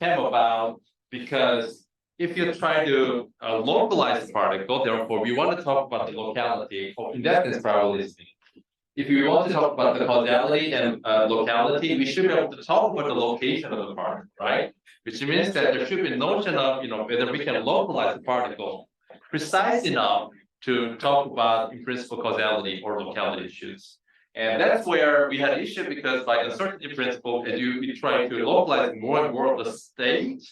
came about because if you try to localize the particle, therefore we want to talk about the locality of inductance probability. If we want to talk about the causality and locality, we should be able to talk about the location of the particle, right? Which means that there should be a notion of, whether we can localize the particle precise enough to talk about in principle causality or locality issues. And that's where we had an issue because by uncertainty principle, as you try to localize more and more of the state,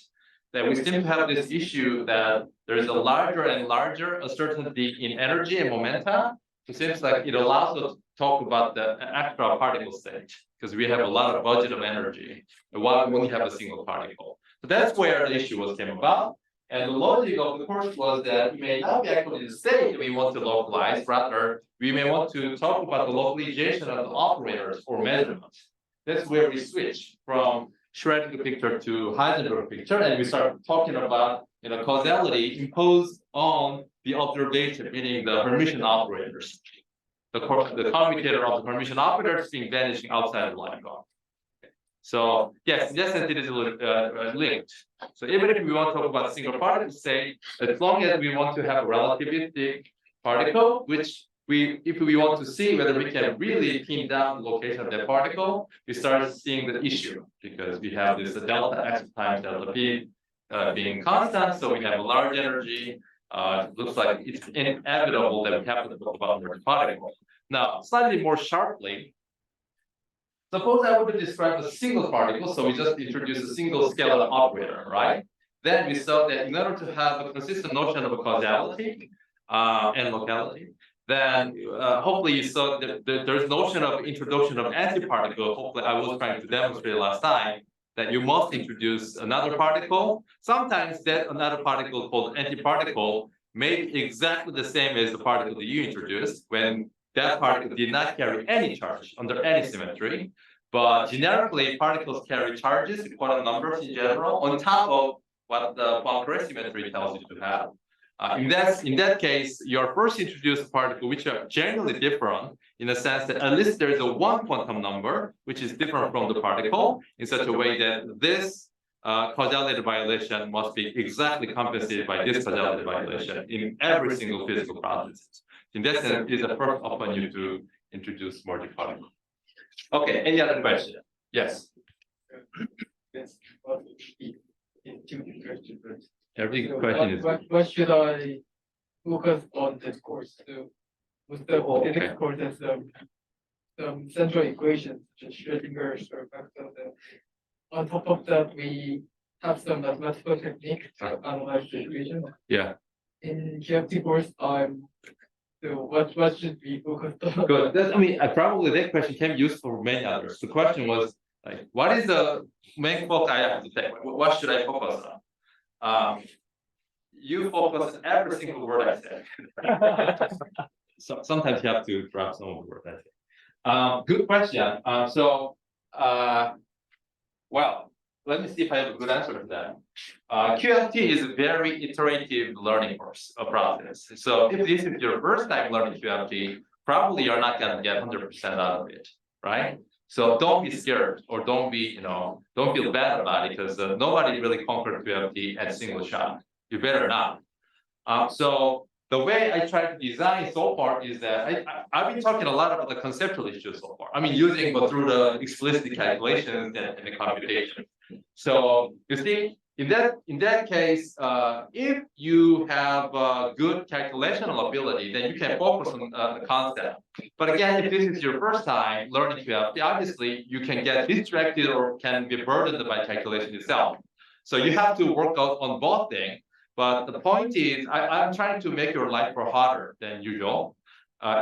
that we seem to have this issue that there is a larger and larger uncertainty in energy and momenta. It seems like it allows us to talk about the actual particle state because we have a lot of budget of energy while we only have a single particle. So that's where the issue came about. And the logic of the course was that we may not be actually the state we want to localize, rather, we may want to talk about the localization of the operators or measurements. That's where we switch from Schrödinger picture to Heisenberg picture, and we start talking about causality imposed on the observation, meaning the Hermitian operators. The commutator of the Hermitian operators being vanishing outside of the line graph. So yes, in that sense, it is linked. So even if we want to talk about single particle state, as long as we want to have a relativistic particle, which if we want to see whether we can really pin down the location of that particle, we start seeing the issue because we have this delta x times delta p being constant, so we have a large energy. It looks like it's inevitable that we have to talk about the particle. Now, slightly more sharply, suppose I would describe a single particle, so we just introduce a single scalar operator, right? Then we saw that in order to have a consistent notion of a causality and locality, then hopefully you saw that there's notion of introduction of antiparticle. Hopefully I was trying to demonstrate last time that you must introduce another particle. Sometimes that another particle called antiparticle may be exactly the same as the particle that you introduced when that particle did not carry any charge under any symmetry. But generically, particles carry charges, quantum numbers in general, on top of what the Poincare symmetry tells you to have. In that case, your first introduced particle, which are generally different in the sense that at least there is a one quantum number, which is different from the particle, in such a way that this causality violation must be exactly compensated by this causality violation in every single physical process. In that sense, it is a first upon you to introduce more particle. Okay, any other question? Yes. Every question is. What should I focus on this course? So, with the next course has some central equations, such as Schrödinger's or Maxwell's. On top of that, we have some mathematical techniques to analyze the equation. Yeah. In QFT course, so what should we focus on? Good. Probably that question can be used for many others. The question was like, what is the main focus I have to take? What should I focus on? You focus on every single word I say. So sometimes you have to drop some of the words I say. Good question. Well, let me see if I have a good answer to that. QFT is a very iterative learning process. So if this is your first time learning QFT, probably you're not going to get 100% out of it, right? So don't be scared or don't feel bad about it because nobody really conquered QFT at a single shot. You better not. So the way I try to design so far is that I've been talking a lot about the conceptual issues so far. Using through the explicit calculations and the computation. So you see, in that case, if you have good calculational ability, then you can focus on the concept. But again, if this is your first time learning QFT, obviously you can get distracted or can be burdened by calculation itself. So you have to work out on both things. But the point is, I'm trying to make your life harder than usual,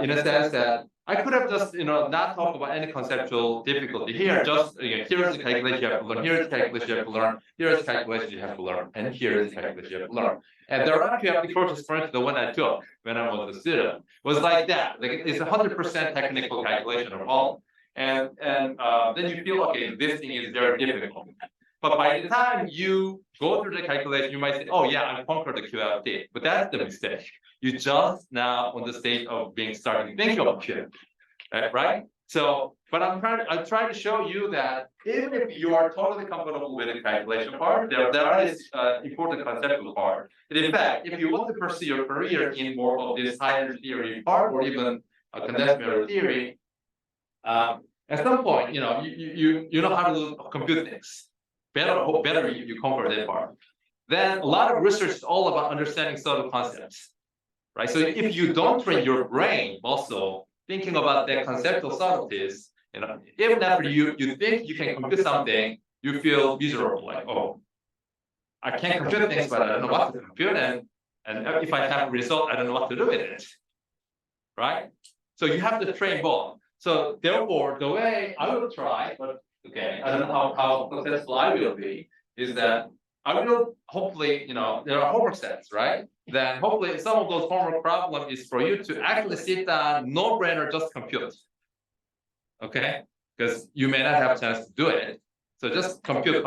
in a sense that I could have just, not talked about any conceptual difficulty here. Just here's the calculation you have to learn. Here's the calculation you have to learn. Here's the calculation you have to learn, and here's the calculation you have to learn. And there are QFT courses, for instance, the one I took when I was a student was like that. Like it's 100% technical calculation of all, and then you feel okay, this thing is very difficult. But by the time you go through the calculation, you might say, oh yeah, I conquered the QFT. But that's the mistake. You just now on the stage of starting thinking about QFT, right? So, but I'm trying to show you that even if you are totally comfortable with the calculation part, there is important conceptual part. And in fact, if you want to pursue your career in more of this higher theory part, or even a condensed matter theory, at some point, you know how to compute things. Better you conquer that part. Then a lot of research is all about understanding subtle concepts, right? So if you don't train your brain also thinking about that conceptual subtleties, even after you think you can compute something, you feel miserable, like, oh, I can't compute things, but I don't know what to compute, and if I have a result, I don't know what to do with it, right? So you have to train both. So therefore, the way I will try, but okay, I don't know how successful I will be, is that I will hopefully, there are homework sets, right? Then hopefully some of those homework problems is for you to actually sit down, no brainer, just compute. Okay, because you may not have a chance to do it. So just compute.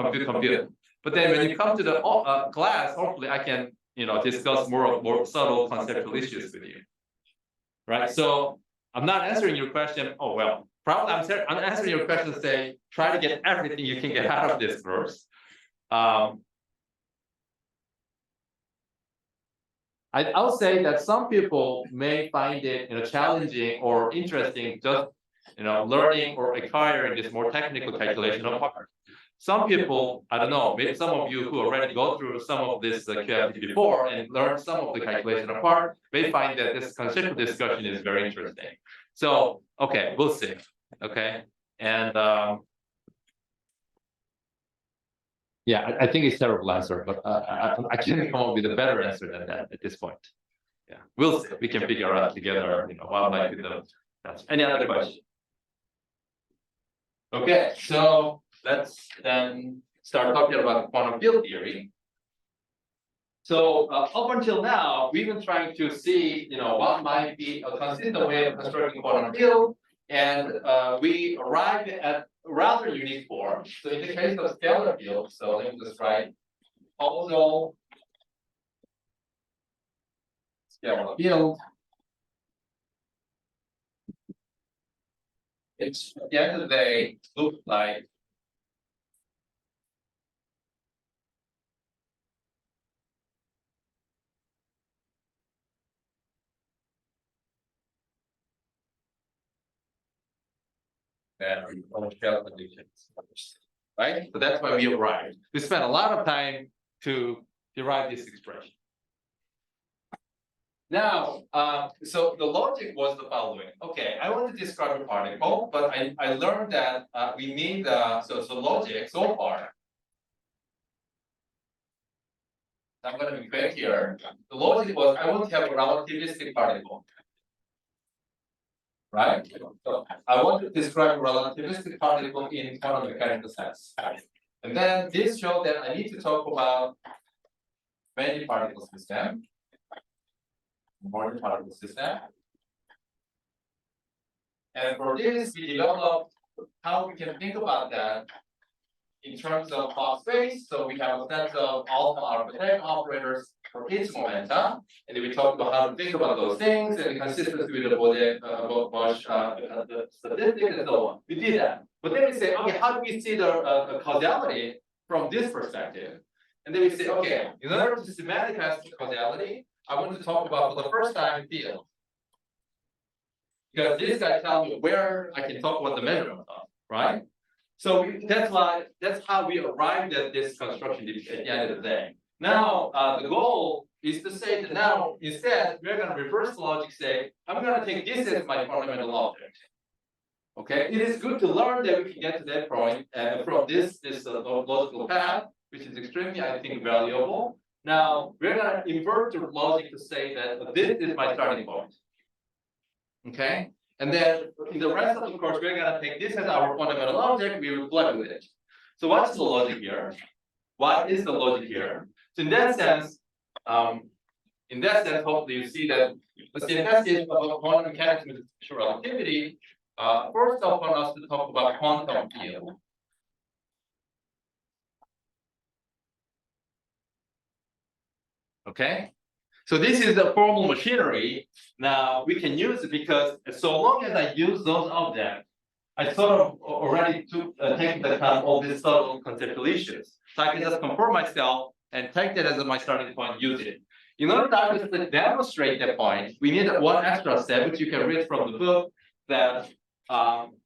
But then when you come to the class, hopefully I can, discuss more subtle conceptual issues with you. Right. So I'm not answering your question. Oh, well, probably I'm answering your question to say, try to get everything you can get out of this course. I'll say that some people may find it, challenging or interesting, just, learning or acquiring this more technical calculation part. Some people, I don't know, maybe some of you who already go through some of this QFT before and learn some of the calculation part, may find that this conceptual discussion is very interesting. So, okay, we'll see. Okay, and yeah, I think it's a terrible answer, but I can't come up with a better answer than that at this point. Yeah, we'll see. We can figure out together, what might be the answer. Any other question? Okay, so let's then start talking about quantum field theory. So up until now, we've been trying to see, what might be a consistent way of constructing quantum field, and we arrived at rather unique form. So in the case of scalar field, so let me just write also scalar field. It's at the end of the day looks like shell conditions, right? So that's why we arrived. We spent a lot of time to derive this expression. Now, so the logic was the following. Okay, I want to describe a particle, but I learned that we need so logic so far. I'm going to be quick here. The logic was I want to have a relativistic particle. Right? So I want to describe a relativistic particle in quantum mechanical sense. And then this showed that I need to talk about many particle system, multi-particle system. And for this, we developed how we can think about that in terms of Fock space. So we have a set of alpha arbitrary operators for each momentum, and then we talked about how to think about those things and the consistency with the the statistics and so on. We did that, but then we say, okay, how do we see the causality from this perspective? And then we say, okay, in order to systematize the causality, I want to talk about for the first time field, because this guy tells me where I can talk about the measurement of, right? So that's how we arrived at this construction at the end of the day. Now, the goal is to say that now, instead, we're going to reverse the logic, say, I'm going to take this as my fundamental object. Okay, it is good to learn that we can get to that point from this logical path, which is extremely, I think, valuable. Now, we're going to invert the logic to say that this is my starting point. Okay, and then in the rest of the course, we're going to take this as our fundamental object, we will plug with it. So what's the logic here? What is the logic here? So in that sense, hopefully you see that the synthesis of quantum mechanics with special relativity, first I want us to talk about quantum field. Okay, so this is the formal machinery. Now we can use it because so long as I use those objects, I sort of already took taken the account all these subtle conceptual issues. So I can just conform myself and take that as my starting point, use it. In order to actually demonstrate that point, we need one extra step, which you can read from the book. That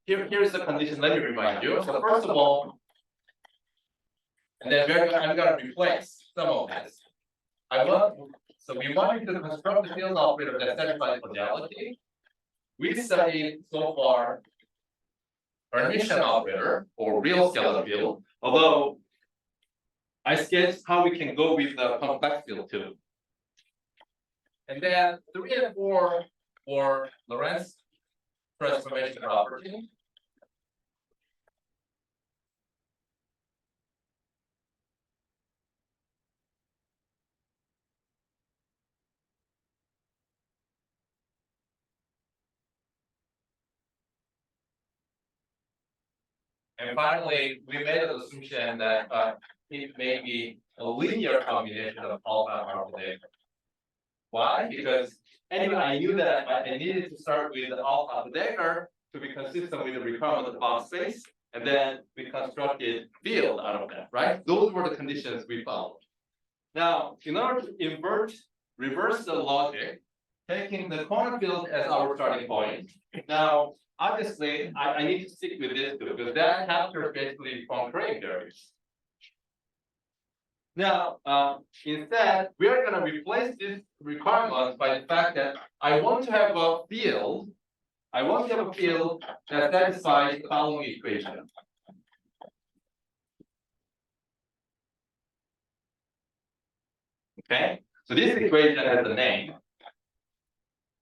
here's the condition. Let me remind you. So first of all, and then I'm going to replace some of this. So we want to construct the field operator that satisfies causality. We studied so far Hermitian operator or real scalar field, although I sketched how we can go with the complex field too. And then 3 and 4 for Lorentz transformation property. And finally, we made an assumption that it may be a linear combination of alpha and alpha data. Why? Because anyway, I knew that I needed to start with alpha dagger to be consistent with the requirement of the box space, and then we constructed field out of that, right? Those were the conditions we followed. Now, in order to reverse the logic, taking the corner field as our starting point. Now, obviously, I need to stick with this too, because that captures basically Poincare values. Now, instead, we are going to replace this requirement by the fact that I want to have a field. I want to have a field that satisfies the following equation. Okay, so this equation has a name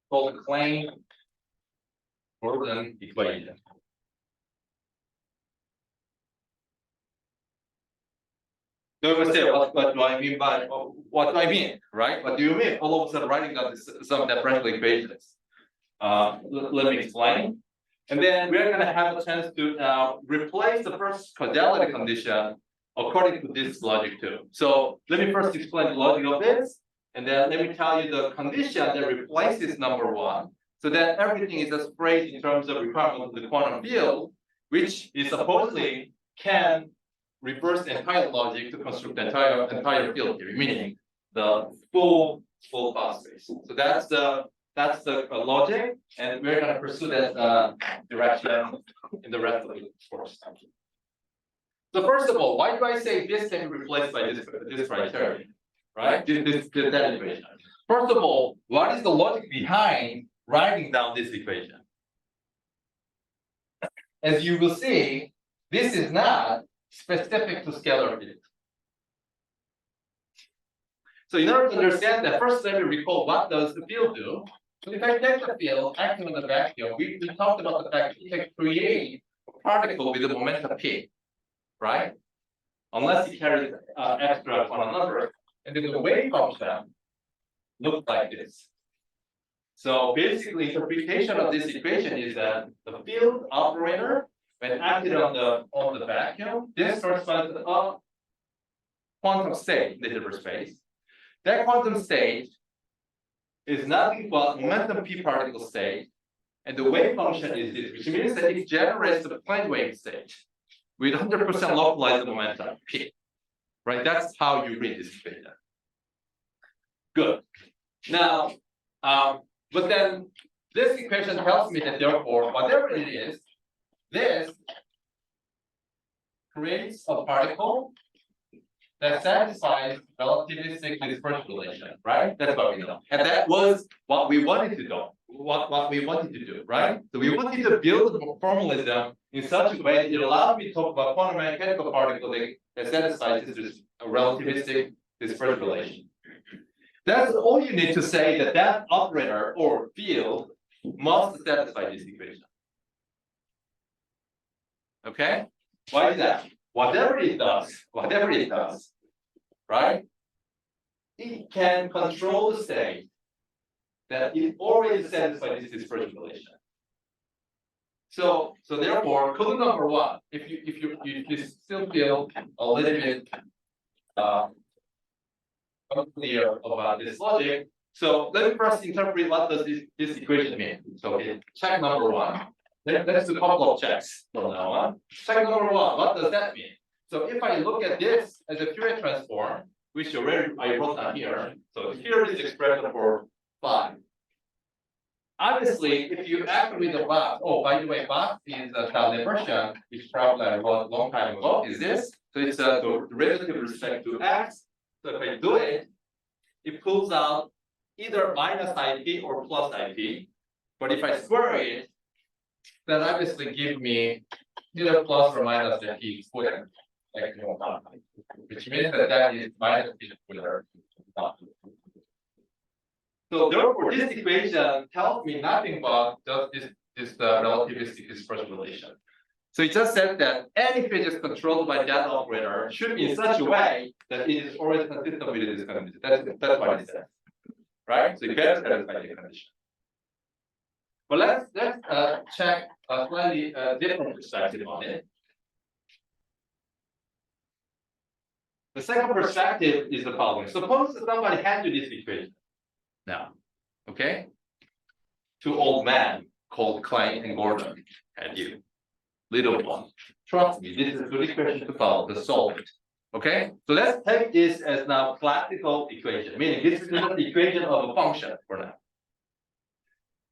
called the Klein-Gordon equation. So we say, what do I mean by what do I mean, right? What do you mean? All of a sudden, writing down some differential equations. Let me explain. And then we're going to have a chance to replace the first causality condition according to this logic too. So let me first explain the logic of this, and then let me tell you the condition that replaces number 1. So that everything is just phrased in terms of requirement of the quantum field, which is supposedly can reverse the entire logic to construct the entire field theory, meaning the full class space. So that's the logic, and we're going to pursue that direction in the rest of the course. So first of all, why do I say this can be replaced by this criterion, right? This that equation. First of all, what is the logic behind writing down this equation? As you will see, this is not specific to scalar field. So in order to understand that, first let me recall what does the field do. So if I take the field acting on the vacuum, we talked about the fact that you can create a particle with a momentum p, right? Unless it carries extra quantum number, and then the wave function looks like this. So basically, interpretation of this equation is that the field operator, when acted on the vacuum, this corresponds to a quantum state in the Hilbert space. That quantum state is nothing but momentum p particle state, and the wave function is this, which means that it generates the plane wave state with 100% localized momentum p. Right? That's how you read this equation. Good. Now, but then this equation tells me that therefore, whatever it is, this creates a particle that satisfies relativistic dispersion relation, right? That's what we know. And that was what we wanted to do, what we wanted to do, right? So we wanted to build a formalism in such a way that it allowed me to talk about quantum mechanical particle that satisfies this relativistic dispersion relation. That's all you need to say, that operator or field must satisfy this equation. Okay? Why is that? Whatever it does, right? It can control the state that it already satisfies this dispersion relation. So therefore, clue number 1, if you still feel a little bit unclear about this logic, so let me first interpret what does this equation mean. So check number 1. Let's do a couple of checks from now on. Check number one, what does that mean? So if I look at this as a Fourier transform, which already I wrote down here, so here is the expression for phi. Obviously, if you actually the box, oh, by the way, box is a diversion, which probably I wrote a long time ago, is this. So it's the relative respect to x. So if I do it, it pulls out either minus IP or plus IP. But if I square it, then obviously give me either plus or minus IP squared. Like, which means that is minus p squared. So therefore, this equation tells me nothing but just this relativistic dispersion relation. So it just said that any phase controlled by that operator should be in such a way that it is always consistent with this condition. That's what it says, right? So you better satisfy the condition. But let's check a slightly different perspective on it. The second perspective is the following. Suppose somebody handed this equation. Now, okay? Two old men called Klein and Gordon had you. Little one. Trust me, this is a good equation to follow, to solve it. Okay? So let's take this as now classical equation, meaning this is not the equation of a function for now.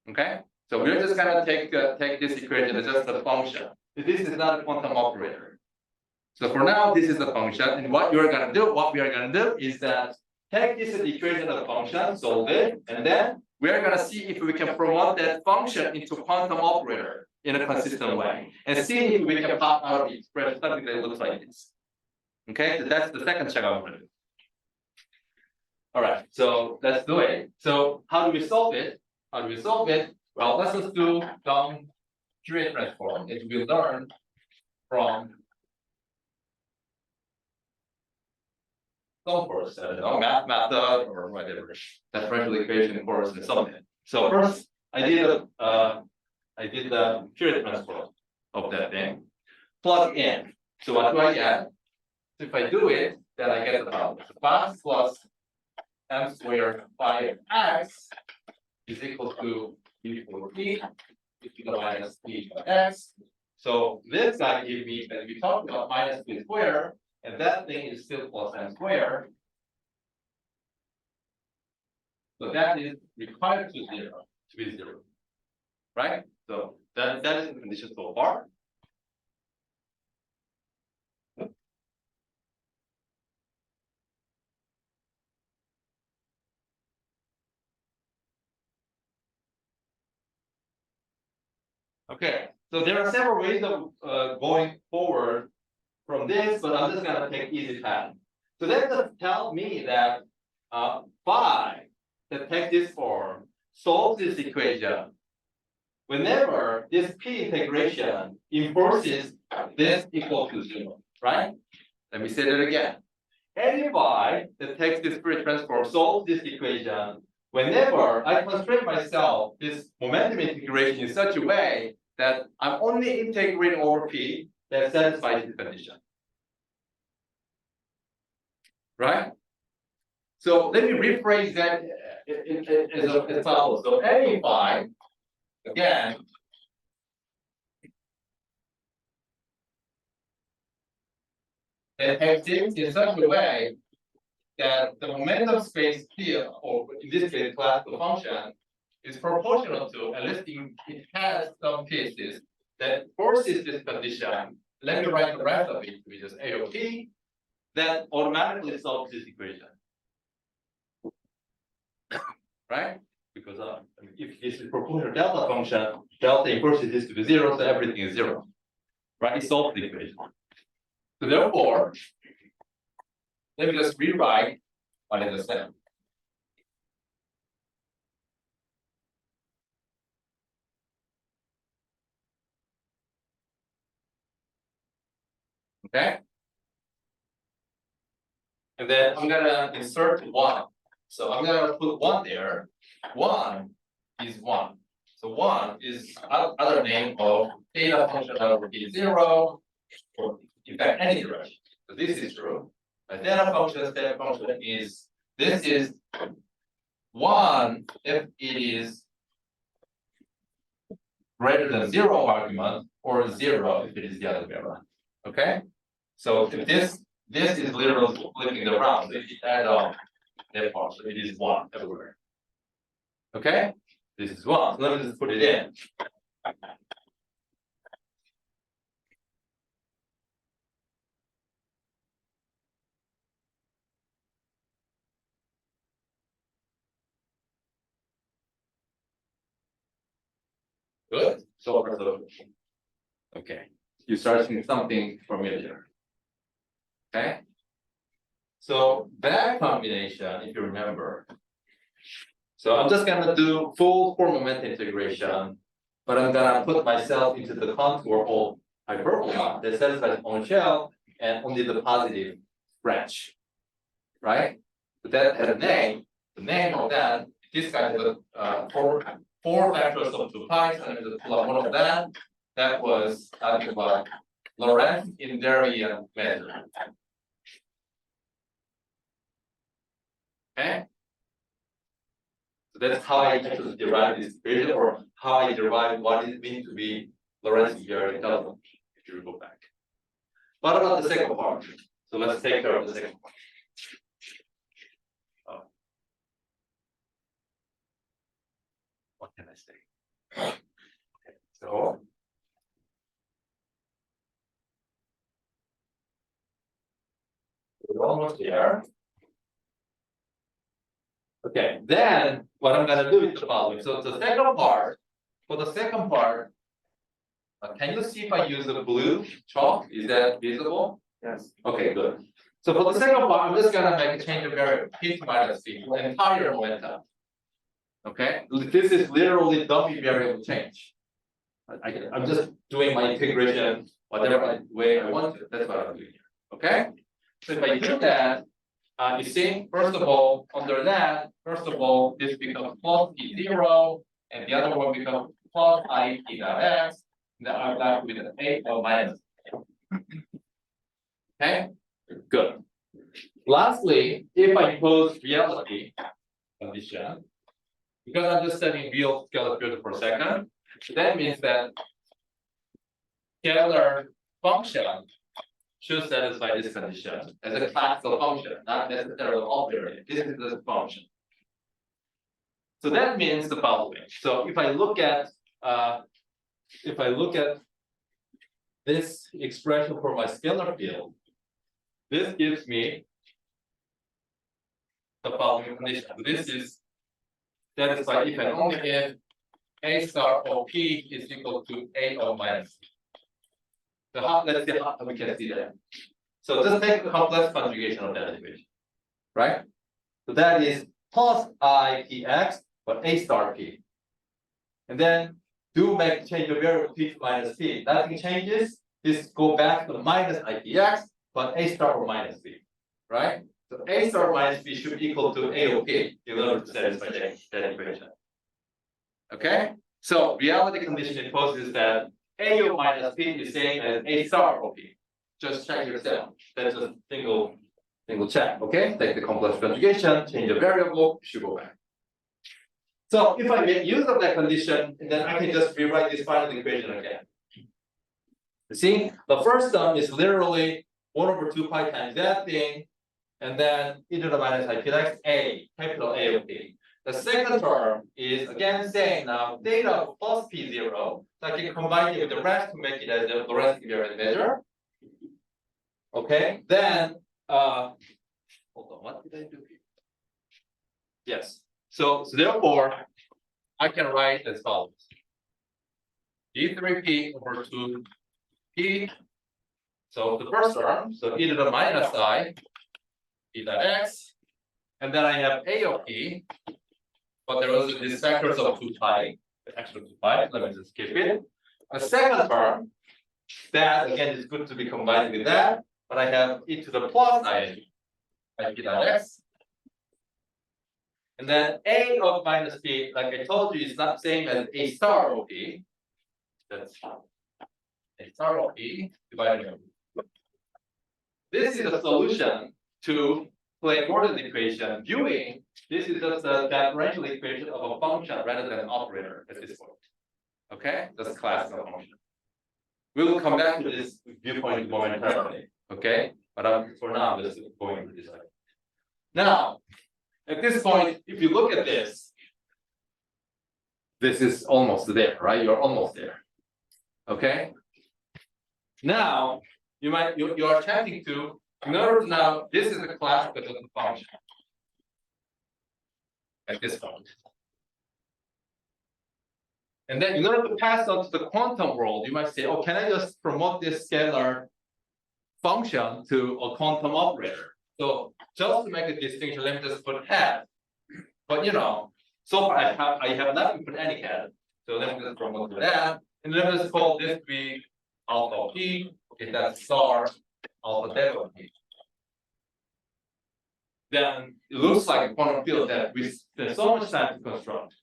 Okay? So we're just gonna take this equation as just a function. This is not a quantum operator. So for now, this is the function, and what we are gonna do is that take this as the equation of the function, solve it, and then we are gonna see if we can promote that function into quantum operator in a consistent way, and see if we can pop out the expression something that looks like this. Okay, so that's the second check I'm gonna do. All right, so let's do it. So how do we solve it? Well, let's just do some Fourier transform. It will learn from some course, math method or whatever, differential equation course and something. So first, I did the Fourier transform of that thing. Plug in. So what do I get? So if I do it, then I get the following: box plus m squared phi x is equal to b for p to the minus p of x. So this guy gives me, and we talked about minus p squared, and that thing is still plus m squared. So that is required to be zero, right? So that is the condition so far. Okay, so there are several ways of going forward from this, but I'm just gonna take easy path. So that just tells me that phi that takes this form solves this equation whenever this p integration enforces this equal to 0, right? Let me say that again. Any phi that takes this Fourier transform solves this equation whenever I constrain myself this momentum integration in such a way that I'm only integrating over p that satisfies the condition. Right? So let me rephrase that as follows. So any phi, again, that exists in such a way that the momentum space here, or in this case, classical function, is proportional to, at least it has some cases that forces this condition. Let me write the rest of it, which is A of P, that automatically solves this equation. Right? Because if this is proportional delta function, delta enforces this to be 0, so everything is 0. Right? It solves the equation. So therefore, let me just rewrite what I just said. Okay? And then I'm gonna insert 1. So I'm gonna put 1 there. 1 is 1. So 1 is other name of theta function over t0, or in fact any direction. So this is true. A theta function is, this is 1 if it is greater than 0 argument or 0 if it is the other way around. Okay? So if this is literally flipping the round, so if you add on that part, so it is 1 everywhere. Okay? This is 1. So let me just put it in. Good. So okay. You start seeing something familiar. Okay. So that combination, if you remember. So I'm just gonna do full four moment integration, but I'm gonna put myself into the contour of hyperbola that satisfies its own shell and only the positive branch. Right? But that has a name. The name of that, this guy has a four factors of 2 pi, so I'm going to pull up one of that. That was about Lorentz invariant measure. Okay? So that's how I actually derive this equation, or how I derive what it means to be Lorentz invariant element, if you go back. What about the second part? So let's take care of the second part. What can I say? Okay, so we're almost there. Okay, then what I'm gonna do is the following. So the second part, for the second part, can you see if I use the blue chalk? Is that visible? Yes. Okay, good. So for the second part, I'm just gonna make a change of variable p minus p, the entire momentum. Okay, this is literally dummy variable change. I'm just doing my integration whatever way I want to. That's what I'm doing here. Okay, so if I do that, you see, first of all, under that, first of all, this becomes plus p0, and the other one becomes plus I p dot x. Then I'm left with an 8 or minus. Okay, good. Lastly, if I impose reality condition, because I'm just studying real scalar field for a second, that means that scalar function should satisfy this condition as a classical function, not necessarily operator. This is the function. So that means the following. So if I look at this expression for my scalar field, this gives me the following condition. This is satisfied if and only if A star of P is equal to A of minus P. So let's see how we can see that. So just take the complex conjugation of that equation, right? So that is plus I Px, but A star P. And then do make change of variable P minus P. Nothing changes. This go back to minus IPX, but A star or minus P, right? So A star minus P should equal to A of P in order to satisfy that equation. Okay? So reality condition imposes that A of minus P is same as A star of P. Just check yourself. That's a single check. Okay? Take the complex conjugation, change the variable, should go back. So if I make use of that condition, then I can just rewrite this final equation again. You see, the first term is literally 1 over 2 pi times that thing, and then e to the minus I p x A, capital A of P. The second term is again saying now theta plus P0, so I can combine it with the rest to make it as the Lorentz invariant measure. Okay, then hold on, what did I do here? Yes. So therefore, I can write as follows. D3P over 2P. So the first term, so e to the minus I, p dot x. And then I have A of P, but there was these factors of 2 pi, actually 2 pi, let me just keep it. The second term, that again is good to be combined with that, but I have e to the plus I p dot x. And then A of minus P, like I told you, is not same as A star of P. That's A star of P divided by. This is a solution to Clay-Gordon equation, viewing this is just a differential equation of a function rather than an operator at this point. Okay, that's classical function. We will come back to this viewpoint momentarily. Okay, but for now, let's go into this. Now, at this point, if you look at this is almost there, right? You're almost there. Okay. Now, you are attempting to notice now this is a classical function at this point. And then in order to pass on to the quantum world, you might say, oh, can I just promote this scalar function to a quantum operator? So just to make a distinction, let me just put hat. But so far I have not put any hat. So let me just promote to that. And let me just call this be alpha p. Okay, that's star alpha delta p. Then it looks like a quantum field that we spend so much time to construct.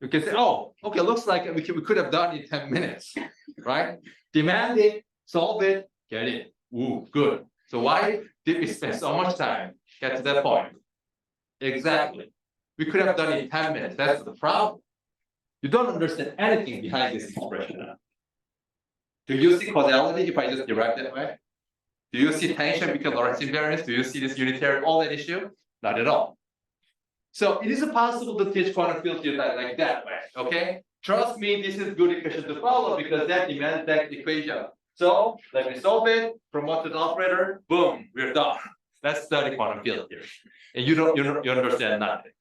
We can say, oh, okay, looks like we could have done it in 10 minutes, right? Demand it, solve it, get it. Ooh, good. So why did we spend so much time to get to that point? Exactly. We could have done it in 10 minutes. That's the problem. You don't understand anything behind this expression. Do you see causality if I just derive that way? Do you see tension because Lorentz invariance? Do you see this unitary all that issue? Not at all. So it is possible to teach quantum field theory like that way, okay? Trust me, this is good equation to follow because that demands that equation. So let me solve it, promote to the operator, boom, we're done. Let's study quantum field theory. And you understand nothing.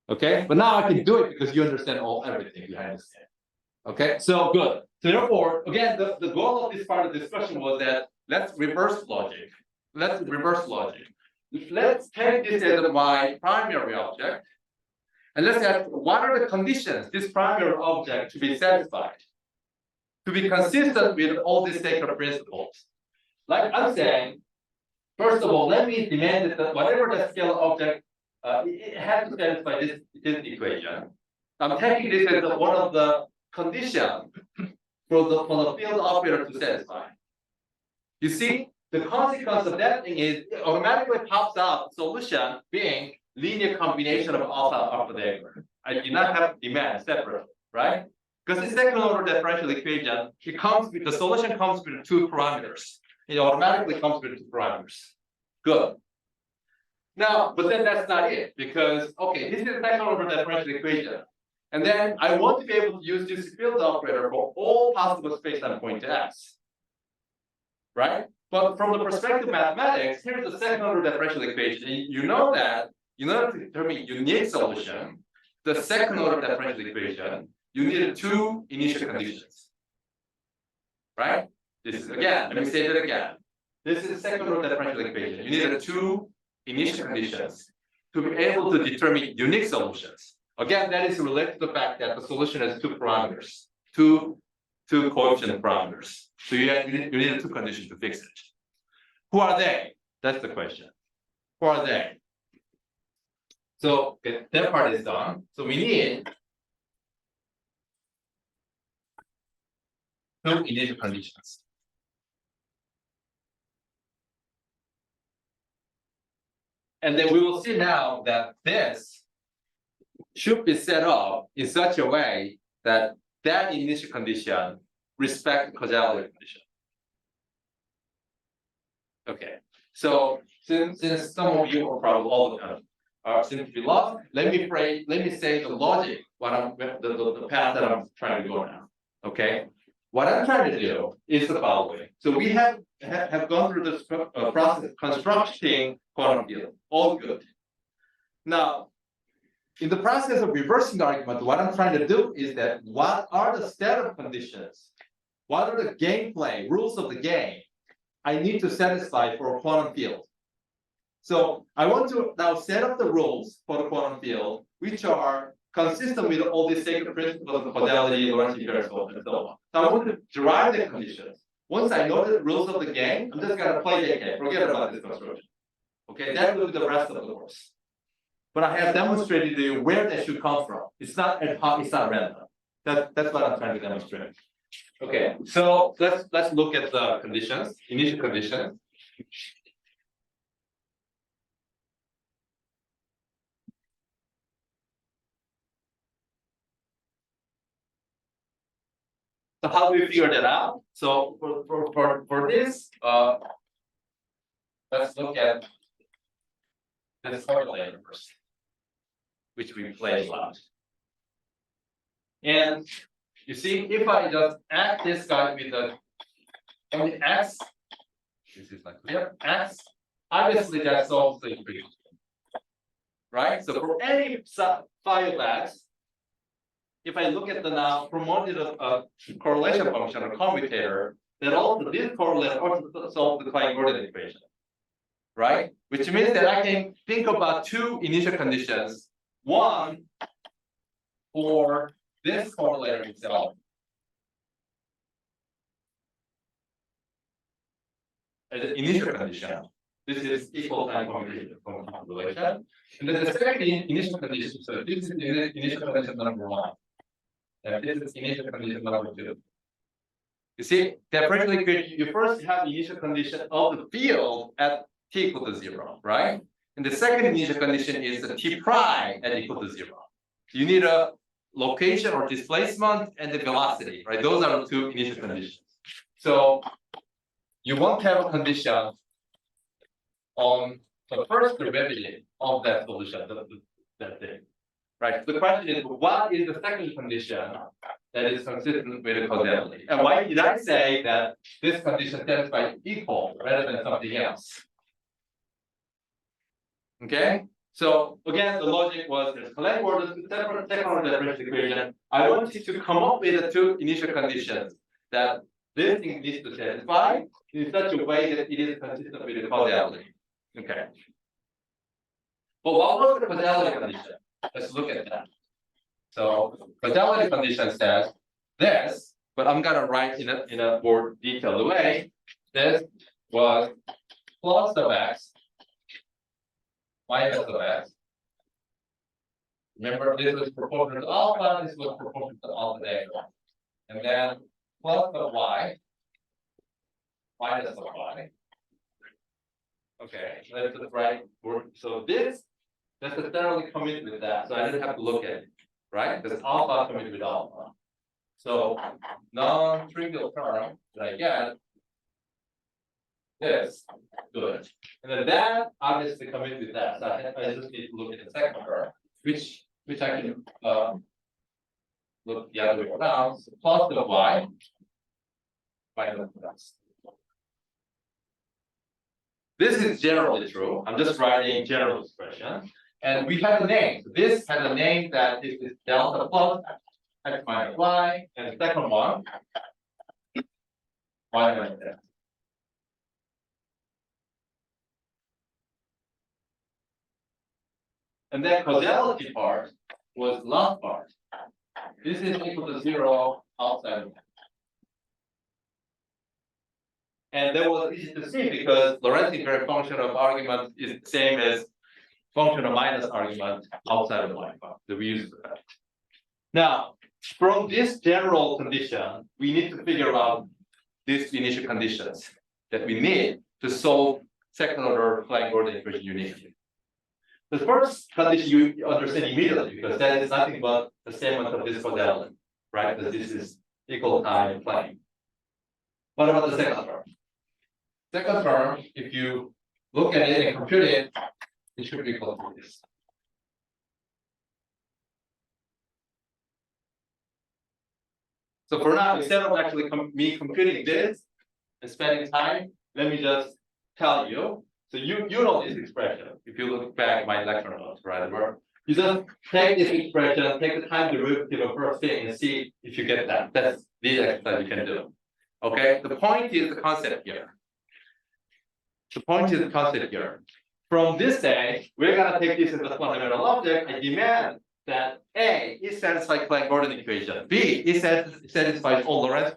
Okay, but now I can do it because you understand everything behind this. Okay, so good. So therefore, again, the goal of this part of the discussion was that let's reverse logic. Let's take this as my primary object, and let's ask what are the conditions this primary object to be satisfied, to be consistent with all these sacred principles. Like I'm saying, first of all, let me demand that whatever the scalar object, it has to satisfy this equation. I'm taking this as one of the conditions for the field operator to satisfy. You see, the consequence of that thing is it automatically pops out solution being linear combination of alpha diagonal. I did not have to demand separate, right? Because the second order differential equation, the solution comes with two parameters. It automatically comes with two parameters. Good. Now, but then that's not it, because okay, this is the second order differential equation. And then I want to be able to use this field operator for all possible space-time point x. Right? But from the perspective of mathematics, here's the second order differential equation. And you know that in order to determine unique solution, the second order differential equation, you need two initial conditions. Right? This is again, let me say that again. This is the second order differential equation. You need two initial conditions to be able to determine unique solutions. Again, that is related to the fact that the solution has two parameters, two coefficient parameters. So you need two conditions to fix it. Who are they? That's the question. Who are they? So that part is done. So we need two initial conditions. And then we will see now that this should be set up in such a way that that initial condition respects causality condition. Okay, so since some of you are probably all of them seem to be lost, let me say the logic, the path that I'm trying to go now. Okay, what I'm trying to do is the following. So we have gone through this process of constructing quantum field, all good. Now, in the process of reversing the argument, what I'm trying to do is that what are the setup conditions? What are the gameplay rules of the game I need to satisfy for a quantum field? So I want to now set up the rules for the quantum field, which are consistent with all these sacred principles of causality, Lorentz invariance, and so on. So I want to derive the conditions. Once I know the rules of the game, I'm just gonna play the game. Forget about this construction. Okay, that will be the rest of the course. But I have demonstrated to you where that should come from. It's not ad hoc, it's not random. That's what I'm trying to demonstrate. Okay, so let's look at the conditions, initial conditions. So how do we figure that out? So for this, let's look at this formula first, which we played a lot. And you see, if I just add this guy with the only x, this is like clear, x, obviously that solves the equation. Right? So for any phi of x, if I look at the now promoted correlation function or commutator, then also this correlate also solves the Klein-Gordon equation. Right? Which means that I can think about two initial conditions. One for this correlator itself. As an initial condition. This is equal time commutator relation. And then the second initial condition, so this is initial condition number 1. And this is initial condition number 2. You see, differential equation, you first have the initial condition of the field at t equal to 0, right? And the second initial condition is the t prime at equal to 0. You need a location or displacement and the velocity, right? Those are the two initial conditions. So you want to have a condition on the first derivative of that solution, that thing. Right. So the question is, what is the second condition that is consistent with the causality? And why did I say that this condition satisfies equal rather than something else? Okay. So again, the logic was there's Klein-Gordon separate second-order differential equation. I wanted to come up with the two initial conditions that this thing needs to satisfy in such a way that it is consistent with the causality. Okay. But what was the causality condition? Let's look at that. So causality condition says this, but I'm gonna write in a more detailed way. This was plus of x minus of x. Remember, this was proportional to alpha, this was proportional to alpha delta. And then plus of y minus of y. Okay, let's just write. So this necessarily come in with that, so I didn't have to look at it, right? Because alpha come in with alpha. So non-trivial term that I get this good, and then that obviously come in with that. So I just need to look at the second term, which I can look the other way around. So plus of y minus of x. This is generally true. I'm just writing general expression. And we have a name. So this has a name that this is delta plus x minus y. And the second one, y minus x. And then causality part was last part. This is equal to 0 outside of it. And that was easy to see because Lorentz invariant function of argument is the same as function of minus argument outside of y bar that we use for that. Now, from this general condition, we need to figure out these initial conditions that we need to solve second order Klein-Gordon equation uniquely. The first condition you understand immediately because that is nothing but the same of this causality, right? Because this is equal time plane. What about the second term? Second term, if you look at it and compute it, it should be equal to this. So for now, instead of actually me computing this and spending time, let me just tell you. So you know this expression. If you look back at my lecture notes, right? Where you just take this expression, take the time derivative of first thing and see if you get that. That's the exercise you can do. Okay, the point is the concept here. The point is the concept here. From this day, we're gonna take this as a fundamental object. I demand that A is satisfied Klein-Gordon equation. B is satisfies all Lorentz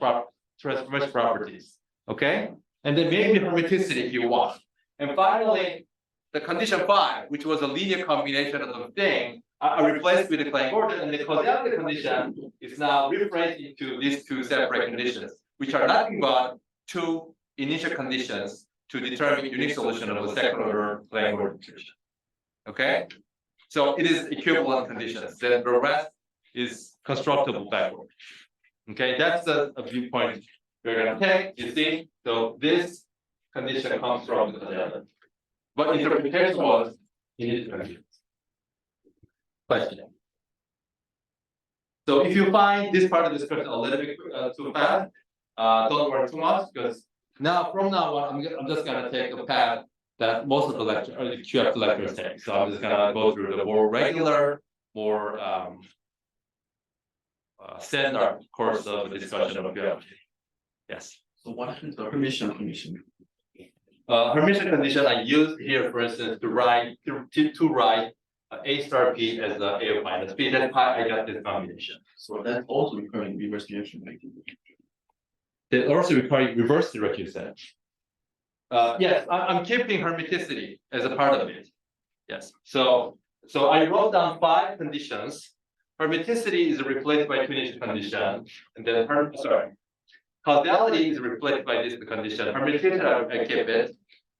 transformation properties. Okay, and then maybe hermiticity if you want. And finally, the condition 5, which was a linear combination of the thing, are replaced with the Klein-Gordon, and the causality condition is now rephrased into these two separate conditions, which are nothing but two initial conditions to determine unique solution of the second order Klein-Gordon equation. Okay, so it is equivalent conditions. Then the rest is constructible backward. Okay, that's a viewpoint we're gonna take. You see, so this condition comes from the causality. But interpretation was initial conditions. Question. So if you find this part of the discussion a little bit too fast, don't worry too much because now from now on I'm just gonna take a path that most of the lecture or the QF lectures take. So I'm just gonna go through the more regular, more standard course of discussion of QF. Yes. So what is the Hermitian condition? Hermitian condition I used here, for instance, to write A star P as a A minus P. That's how I got this combination. So that's also recurring reverse reaction, right? They also require reverse direction set. Yes, I'm keeping hermeticity as a part of it. Yes. So I wrote down 5 conditions. Hermeticity is replaced by two initial condition, and then causality is replaced by this condition. Hermeticity I keep it.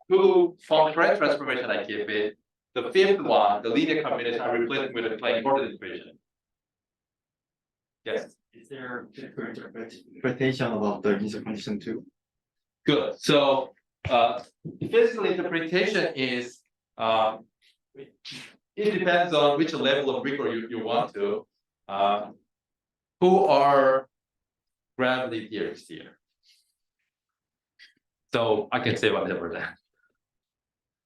Two correct transformation I keep it. The 5th one, the linear combination, I replace it with a plain coordinate equation. Yes. Is there different interpretation about the initial condition too? Good. So physical interpretation is it depends on which level of rigor you want to. Who are gravity theorists here? So I can say whatever that.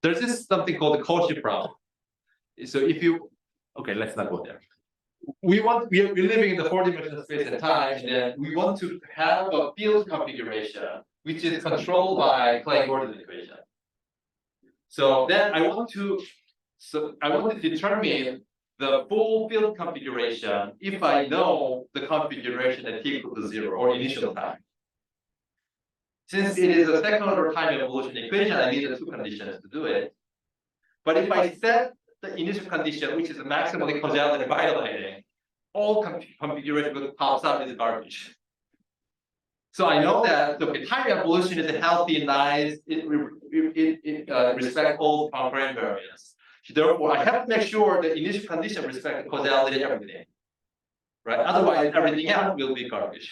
There's this something called the Cauchy problem. So if you let's not go there. We're living in the 4-dimensional space and time, and then we want to have a field configuration which is controlled by Klein coordinate equation. So then I want to determine the full field configuration if I know the configuration at t equal to 0 or initial time. Since it is a second order time evolution equation, I need the 2 conditions to do it. But if I set the initial condition, which is maximally causality violating, all configuration that pops out is garbage. So I know that the time evolution is a healthy, nice, it respects all concurrent variance. Therefore, I have to make sure the initial condition respects the causality everything. Right? Otherwise, everything else will be garbage.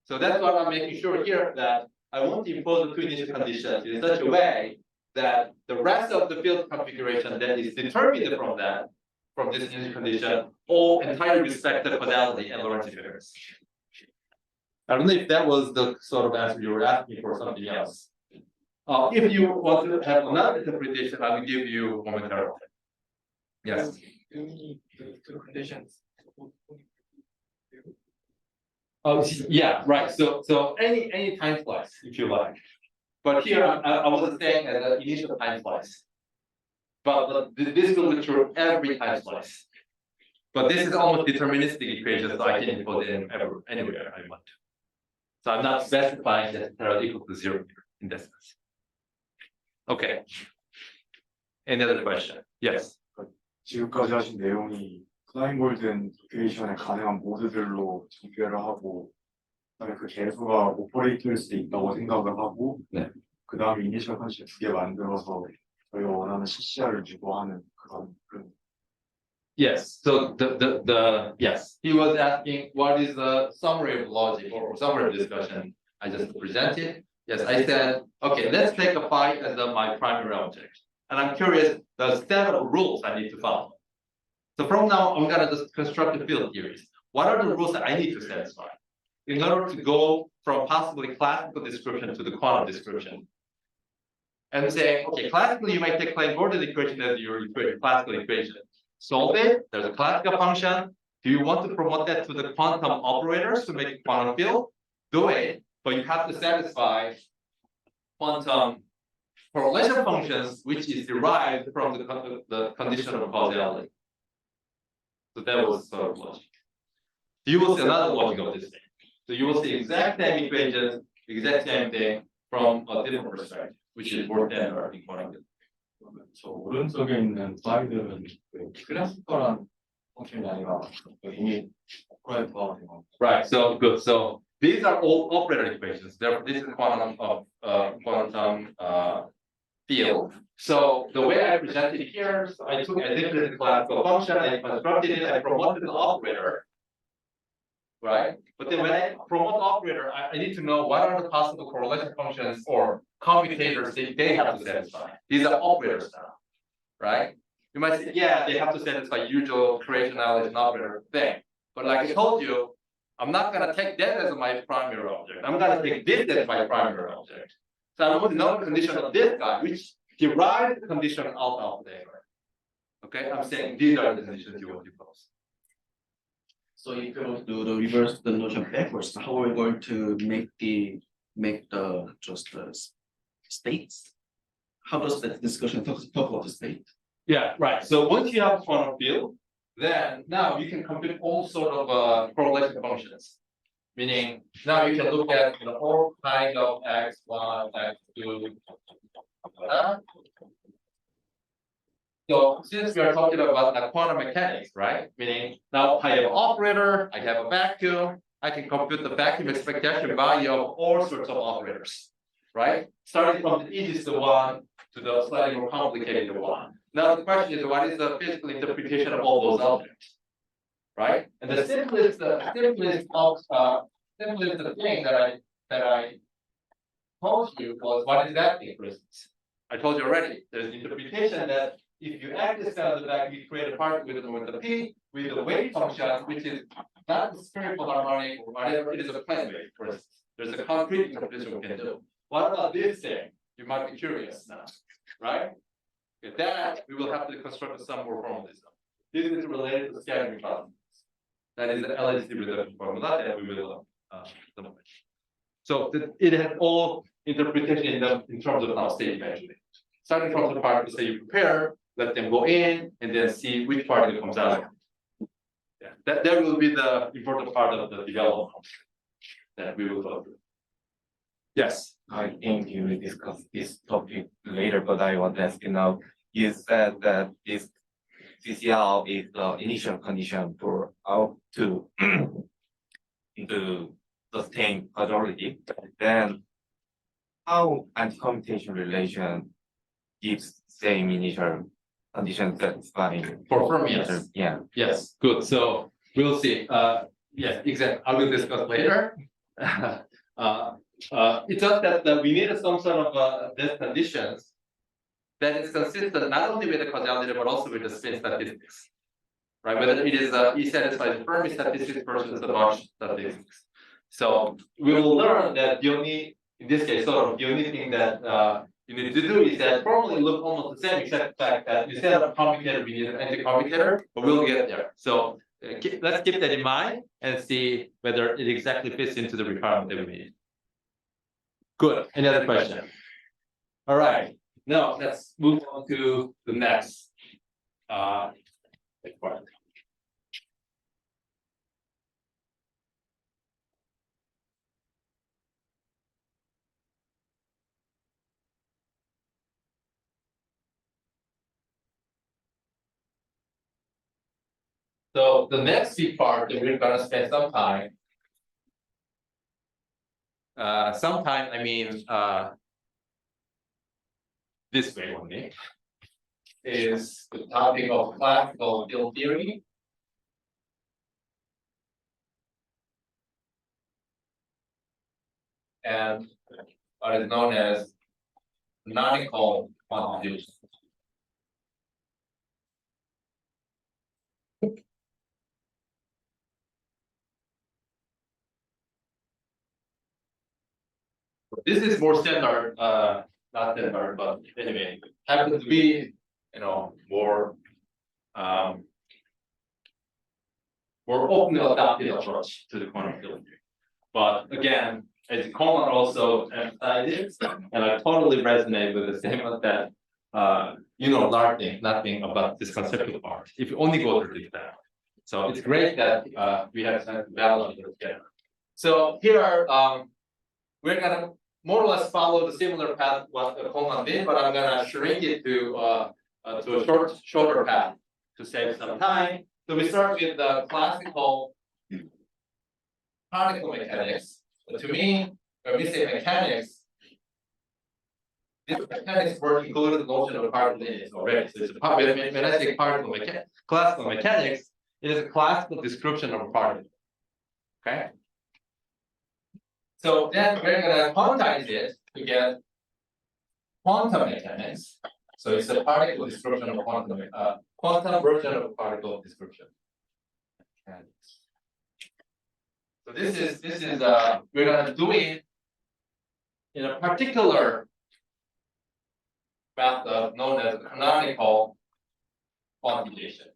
So that's why I'm making sure here that I want to impose the 2 initial conditions in such a way that the rest of the field configuration that is determined from this initial condition, all entirely respect the causality and Lorentz invariance. I don't know if that was the sort of answer you were asking for something else. If you want to have another interpretation, I will give you momentarily. Yes. You need the 2 conditions. Oh, yeah, right. So any time slice, if you like. But here I wasn't saying as an initial time slice. But this will be true every time slice. But this is almost deterministic equation, so I can impose it anywhere I want. So I'm not specifying that it's equal to 0 in this sense. Okay. Any other question? Yes. 지금까지 하신 내용이 클라인골든 이퀘이션의 가능한 모드들로 전개를 하고 그다음에 그 개수가 오퍼레이터일 수도 있다고 생각을 하고 네. 그 다음에 이니셜 컨디션 2개 만들어서 저희가 원하는 CCR을 유도하는 그런 Yes. So yes, he was asking what is the summary of logic or summary of discussion I just presented. Yes, I said, okay, let's take a phi as my primary object. And I'm curious the set of rules I need to follow. So from now, I'm gonna just construct the field theories. What are the rules that I need to satisfy in order to go from possibly classical description to the quantum description? And say, okay, classically you might take Klein-Gordon equation as your classical equation. Solve it, there's a classical function. Do you want to promote that to the quantum operators to make a quantum field? Do it, but you have to satisfy quantum correlation functions, which is derived from the condition of causality. So that was sort of logic. You will see another logic of this thing. So you will see exact same equations, exact same thing from a different perspective, which is more standard in quantum. 저 오른쪽에 있는 파일들은 클래시컬한 펑션이 아니라 이미 오퍼레이터가 된 겁니다. Right. So good. So these are all operator equations. This is quantum field. So the way I presented it here, so I declared the classical function, I constructed it, I promoted the operator. right? But then when I promote operator, I need to know what are the possible correlation functions or commutators they have to satisfy. These are operators now, right? You might say, yeah, they have to satisfy usual creation knowledge and operator thing. But like I told you, I'm not gonna take that as my primary object. I'm gonna take this as my primary object. So I want to know the condition of this guy, which derives the condition of the error. Okay, I'm saying these are the conditions you will impose. So if you want to do the reverse the notion backwards, how are we going to make the just the states? How does that discussion talk about the state? Yeah, right. So once you have quantum field, then now you can compute all sort of correlation functions. Meaning now you can look at all kind of x1, x2. So since we are talking about the quantum mechanics, right? Meaning now I have an operator, I have a vacuum, I can compute the vacuum expectation value of all sorts of operators, right? Starting from the easiest one to the slightly more complicated one. Now the question is, what is the physical interpretation of all those objects, right? And the simplest thing that I told you was, what is that thing, for instance? I told you already. There's an interpretation that if you add this out of the back, you create a particle with the p with the wave function, which is not the spherical harmonic or whatever. It is a plane wave, for instance. There's a concrete interpretation we can do. What about this thing? You might be curious now, right? With that, we will have to construct some more formalism. This is related to scattering cosmos. That is the LHC reduction formula that we will implement. So it has all interpretation in terms of now state eventually. Starting from the particle, say you prepare, let them go in, and then see which particle comes out. Yeah, that will be the important part of the development that we will go through. Yes. I think you will discuss this topic later, but I want to ask you now. You said that this CCR is the initial condition for out to sustain causality. Then how anti-commutation relation gives same initial condition satisfying For Fermions. Yeah. Yes, good. So we'll see. Yes, exactly. I will discuss later. It's just that we need some sort of these conditions that is consistent not only with the causality but also with the spin statistics, right? Whether it is E satisfies the Fermi statistics versus the Bosch statistics. So we will learn that the only, in this case, sort of the only thing that you need to do is that formally look almost the same, except the fact that instead of a commutator, we need an anti-commutator, but we'll get there. So let's keep that in mind and see whether it exactly fits into the requirement that we need. Good. Any other question? All right. Now let's move on to the next part. So the next big part that we're gonna spend some time. I mean this way only, is the topic of classical field theory. And what is known as canonical quantification. This is more standard, not standard, but anyway, happens to be, more openly adopted approach to the quantum field theory. But again, as Coleman also emphasizes, and I totally resonate with the statement that nothing about this conceptual part if you only go through this path. So it's great that we have time to balance this together. So here are we're gonna more or less follow the similar path what Coleman did, but I'm gonna shrink it to a shorter path to save some time. So we start with the classical particle mechanics. But to me, when we say mechanics, this mechanics word included the notion of particle lineage already. So it's when I say classical mechanics, it is a classical description of a particle. Okay. So then we're gonna quantize it to get quantum mechanics. So it's a particle description of quantum version of particle description. So this is we're gonna do it in a particular method known as canonical quantization.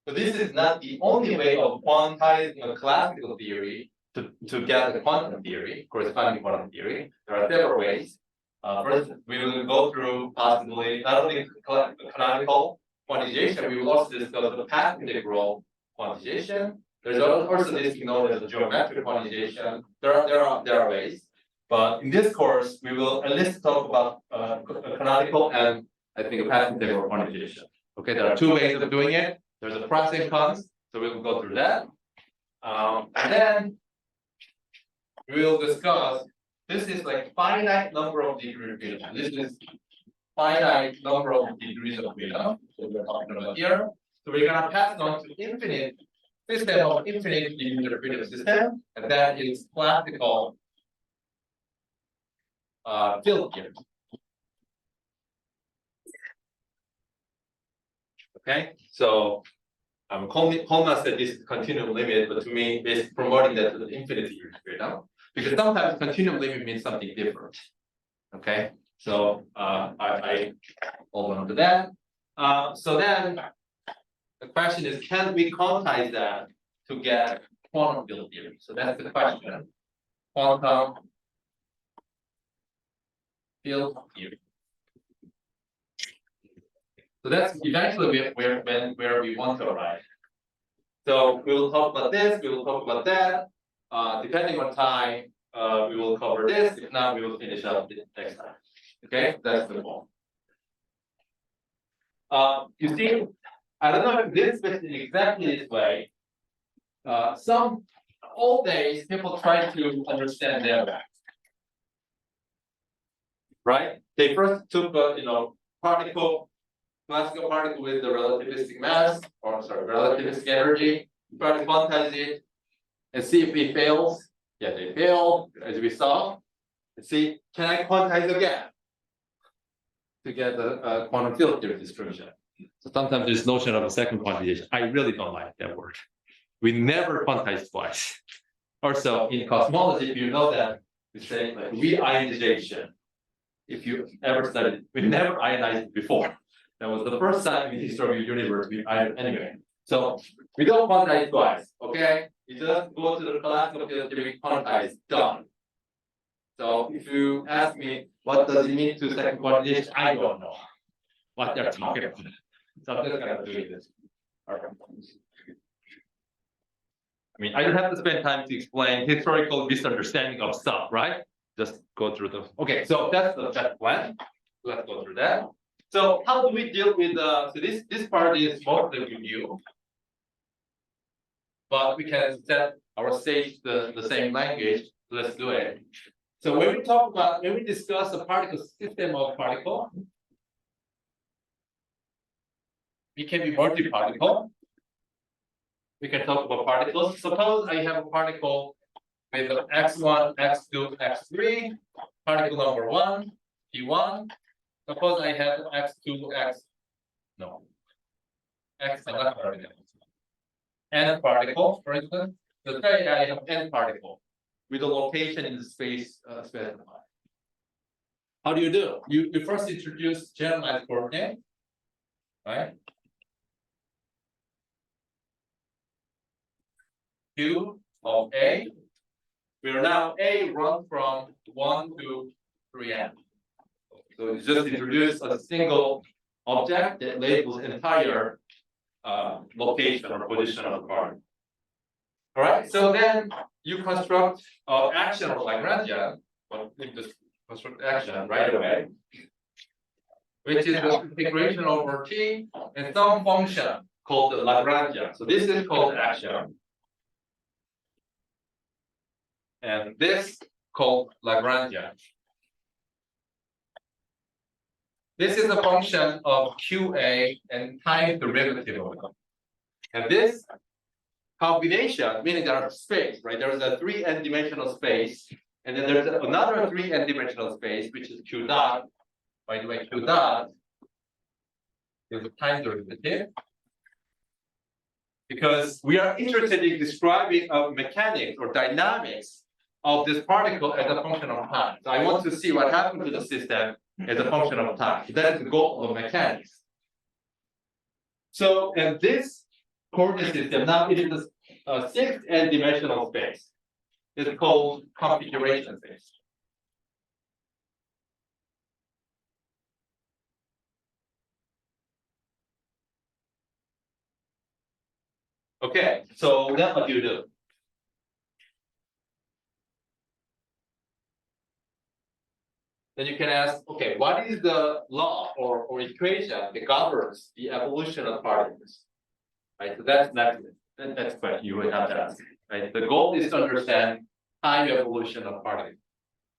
So this is not the only way of quantizing a classical theory to get the quantum theory, corresponding quantum theory. There are several ways. First, we will go through possibly not only canonical quantization, we will also discuss the path integral quantization. There's also this known as the geometric quantization. There are ways, but in this course, we will at least talk about canonical and I think a path integral quantization. Okay, there are two ways of doing it. There's a pros and cons, so we will go through that. And then we will discuss. This is like finite number of degrees of freedom. This is finite number of degrees of freedom. So we're talking about here. So we're gonna pass on to infinite system of infinite degrees of freedom system, and that is classical field theory. Okay, so Coleman said this is continuum limit, but to me, it's promoting that to the infinite degree of freedom. Because sometimes continuum limit means something different. Okay, so I hold on to that. So then the question is, can we quantize that to get quantum field theory? So that's the question. Quantum field theory. So that's eventually where we want to arrive. So we will talk about this, we will talk about that. Depending on time, we will cover this. If not, we will finish up next time. Okay, that's the goal. You see, I don't know if this is exactly this way. Some old days, people try to understand their math. Right? They first took particle, classical particle with the relativistic mass, or sorry, relativistic energy, try to quantize it and see if it fails. Yeah, they fail, as we saw. Let's see, can I quantize again to get the quantum field theory description? So sometimes there's notion of a second quantization. I really don't like that word. We never quantize twice. Also, in cosmology, if you know that, we say like reionization. If you ever studied, we never ionized before. That was the first time in the history of the universe we ionized anyway. So we don't quantize twice, okay? You just go to the classical field theory, quantize, done. So if you ask me what does it mean to second quantization, I don't know what they're talking about. So I'm just gonna do this. Okay. I mean, I don't have to spend time to explain historical misunderstanding of stuff, right? Just go through those. Okay, so that's the plan. Let's go through that. So how do we deal with so this part is mostly review, but we can set our stage the same language. Let's do it. So when we discuss a particle system of particle, it can be multi-particle. We can talk about particles. Suppose I have a particle with x1, x2, x3, particle number 1, P1. Suppose I have x2, n particle, for instance. Let's say I have n particle with a location in the space specified. How do? You first introduce generalized coordinate, right? Q of A, where now A runs from 1 to 3n. So you just introduce a single object that labels entire location or position of the part. All right, so then you construct action or Lagrangian, but you just construct action right away, which is the integration over T and some function called the Lagrangian. So this is called action. And this called Lagrangian. This is a function of QA and time derivative of it. And this combination, meaning there are space, right? There's a 3n dimensional space, and then there's another 3n dimensional space, which is Q dot. By the way, Q dot is a time derivative. Because we are interested in describing mechanics or dynamics of this particle as a function of time. So I want to see what happened to the system as a function of time. That is the goal of mechanics. So, and this coordinate system, now it is a 6n dimensional space. It's called configuration space. Okay, so then what do you do? Then you can ask, okay, what is the law or equation that governs the evolution of particles? Right, so that's what you would have to ask. Right, the goal is to understand time evolution of particles.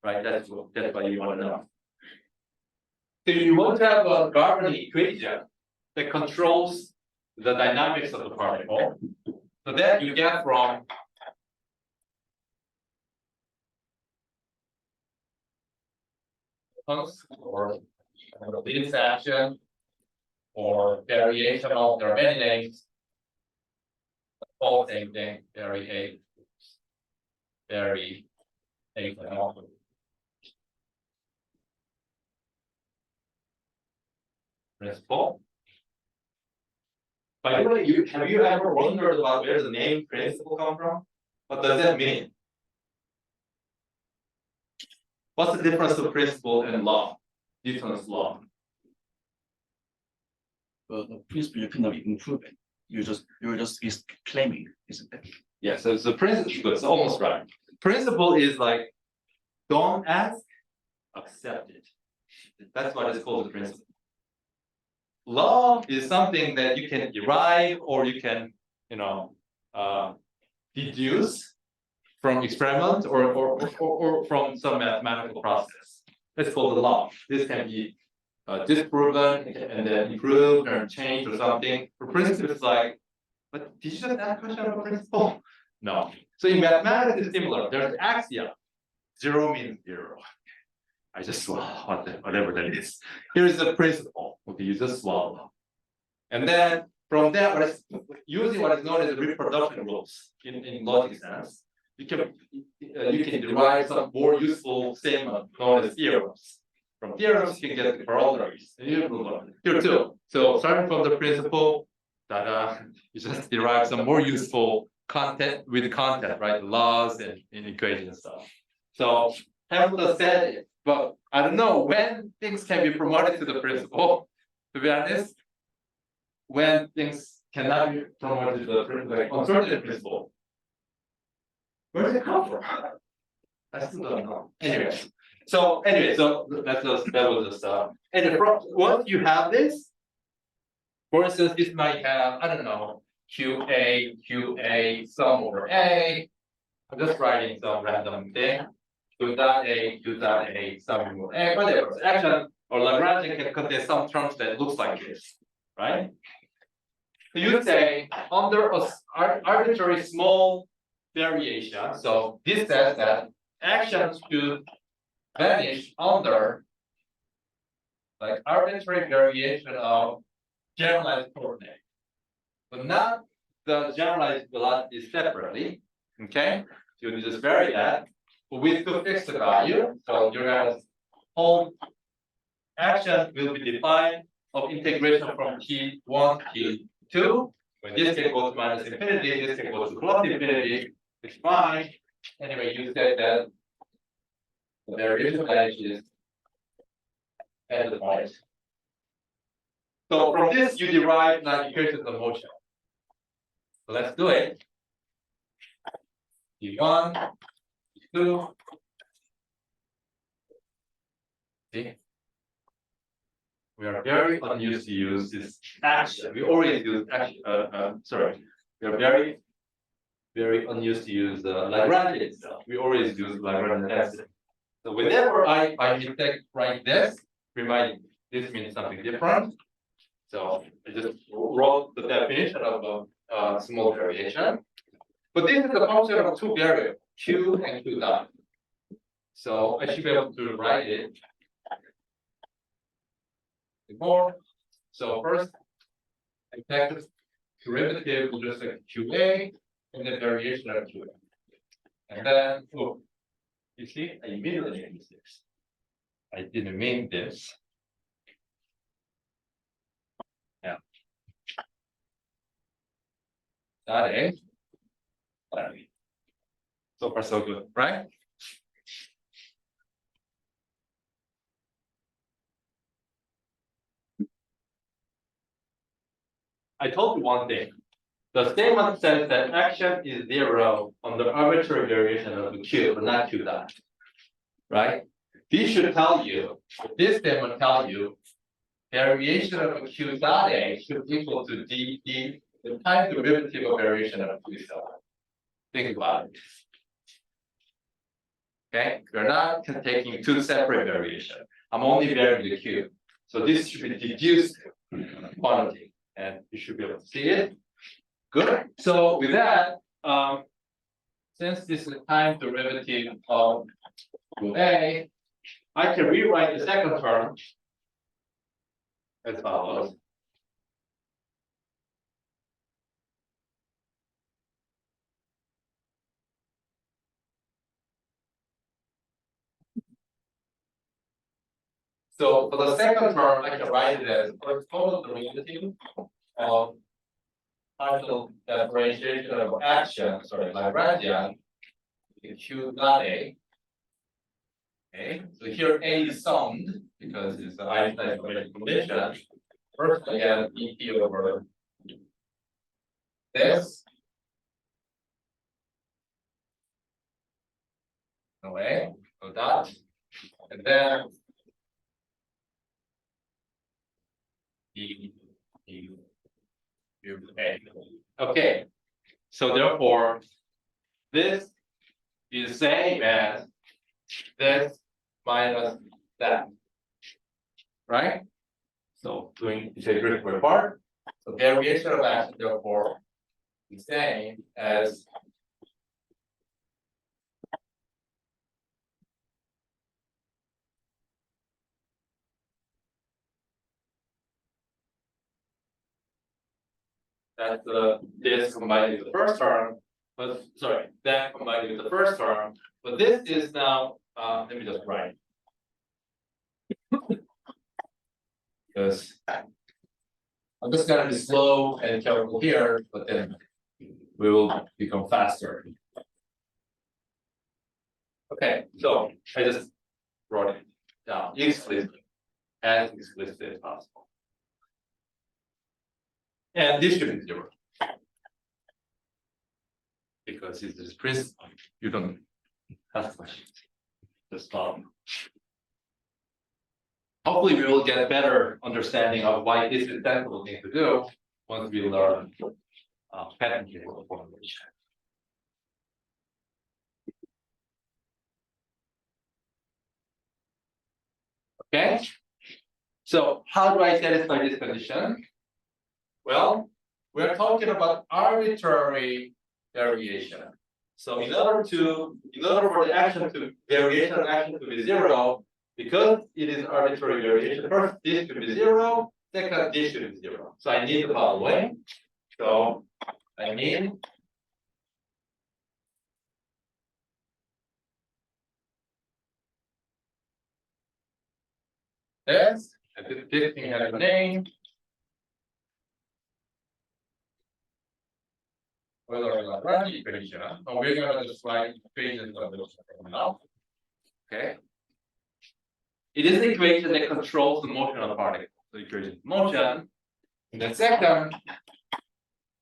Right, that's what you want to know. So you want to have a governing equation that controls the dynamics of the particle. So that you get from or Lewis action or variational, there are many names. All same thing, variation. Principle. By the way, have you ever wondered about where the name principle come from? What does that mean? What's the difference of principle and law? Newton's law. Well, the principle you cannot improve it. You're just be claiming, isn't it? Yeah, so the principle is almost right. Principle is like, don't ask, accept it. That's what it's called, the principle. Law is something that you can derive or you can, deduce from experiment or from some mathematical process. That's called the law. This can be disproven and then improved or changed or something. For principle, it's like, but did you just ask a question about principle? No. So in mathematics, it's similar. There's axiom. 0 means 0. I just swallow whatever that is. Here's the principle. Okay, you just swallow. And then from there, using what is known as the reproduction rules in logic sense, you can derive some more useful statement known as theorems. From theorems, you can get the corollaries. Here too. So starting from the principle, you just derive some more useful content with the content, right? Laws and equations and stuff. So Hamilton said it, but I don't know when things can be promoted to the principle. To be honest, when things cannot be promoted to the principle, like concerted principle. Where does it come from? I still don't know. Anyway, so that was just and once you have this, for instance, this might have, I don't know, QA sum over A. I'm just writing some random thing. Q dot A sum over A, whatever. So action or Lagrangian can contain some terms that looks like this, right? So you say under an arbitrary small variation. So this says that actions should vanish under like arbitrary variation of generalized coordinate, but not the generalized velocity separately. Okay, so you just vary that with the fixed value. So you're gonna hold action will be defined of integration from T1 to T2. When this can go to minus infinity, this can go to plus infinity. It's fine. Anyway, you said that the variation vanishes at the point. So from this, you derive the equations of motion. So let's do it. T1, T2. See? We are very unused to use this action. We always use action. We are very unused to use Lagrangian itself. We always use Lagrangian acid. So whenever I mistake write this, remind me. this means something different. So I just wrote the definition of a small variation. But this is a function of two variables, Q and Q dot. So I should be able to write it before. So first, I take the derivative with respect to QA and the variation of QA. And then, oh, you see, I immediately made this. I didn't mean this. Yeah. Got it. So far, so good, right? I told you one thing. The statement says that action is zero on the arbitrary variation of the Q, but not Q dot. Right? This should tell you, this statement tell you, variation of Q dot A should equal to dE, the time derivative of variation of Q dot. Think about it. Okay, we're not taking two separate variations. I'm only varying the Q. So this should be deduced quantity, and you should be able to see it. Good. So with that, since this is the time derivative of A, I can rewrite the second term as follows. So for the second term, I can write it as total derivative of partial differentiation of action, sorry, Lagrangian, in Q dot A. Okay, so here A is summed because it's the Einstein condition. First, I get EP over this. Away, so dot, and then A. Okay, so therefore, this is same as this minus that, right? So doing integration by part, so variation of action therefore is same as that's this combined with the first term, but sorry, that combined with the first term, but this is now let me just write. Because I'm just gonna be slow and careful here, but then we will become faster. Okay, so I just wrote it down explicitly, as explicitly as possible. And this should be zero. Because it's this principle, you don't ask questions. Just follow. Hopefully we will get a better understanding of why this is sensible thing to do once we learn pattern table formulation. Okay, so how do I satisfy this condition? Well, we're talking about arbitrary variation. So in order for the action to variation of action to be zero, because it is arbitrary variation, first this should be zero, second this should be zero. So I need the following. So I need this, and this thing has a name. Lagrange equation. So we're gonna just write equations of those now. Okay. It is the equation that controls the motion of the particle. The equation of motion. And the second,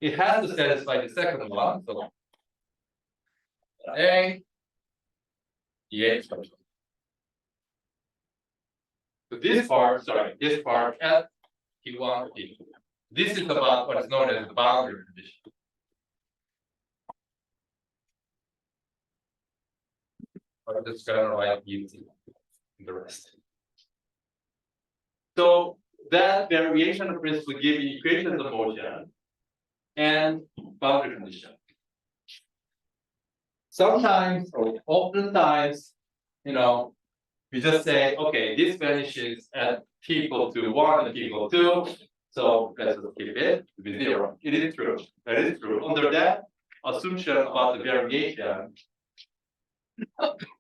it has to satisfy the second one. So A, EH. So this part, sorry, this part at T1, T2. This is about what is known as the boundary condition. I'm just gonna write UT in the rest. So that variation of principle give you equations of motion and boundary condition. Sometimes or oftentimes, we just say, okay, this vanishes at t equal to 1 and t equal to 2. So let's just keep it to be 0. It is true. That is true. Under that assumption about the variation,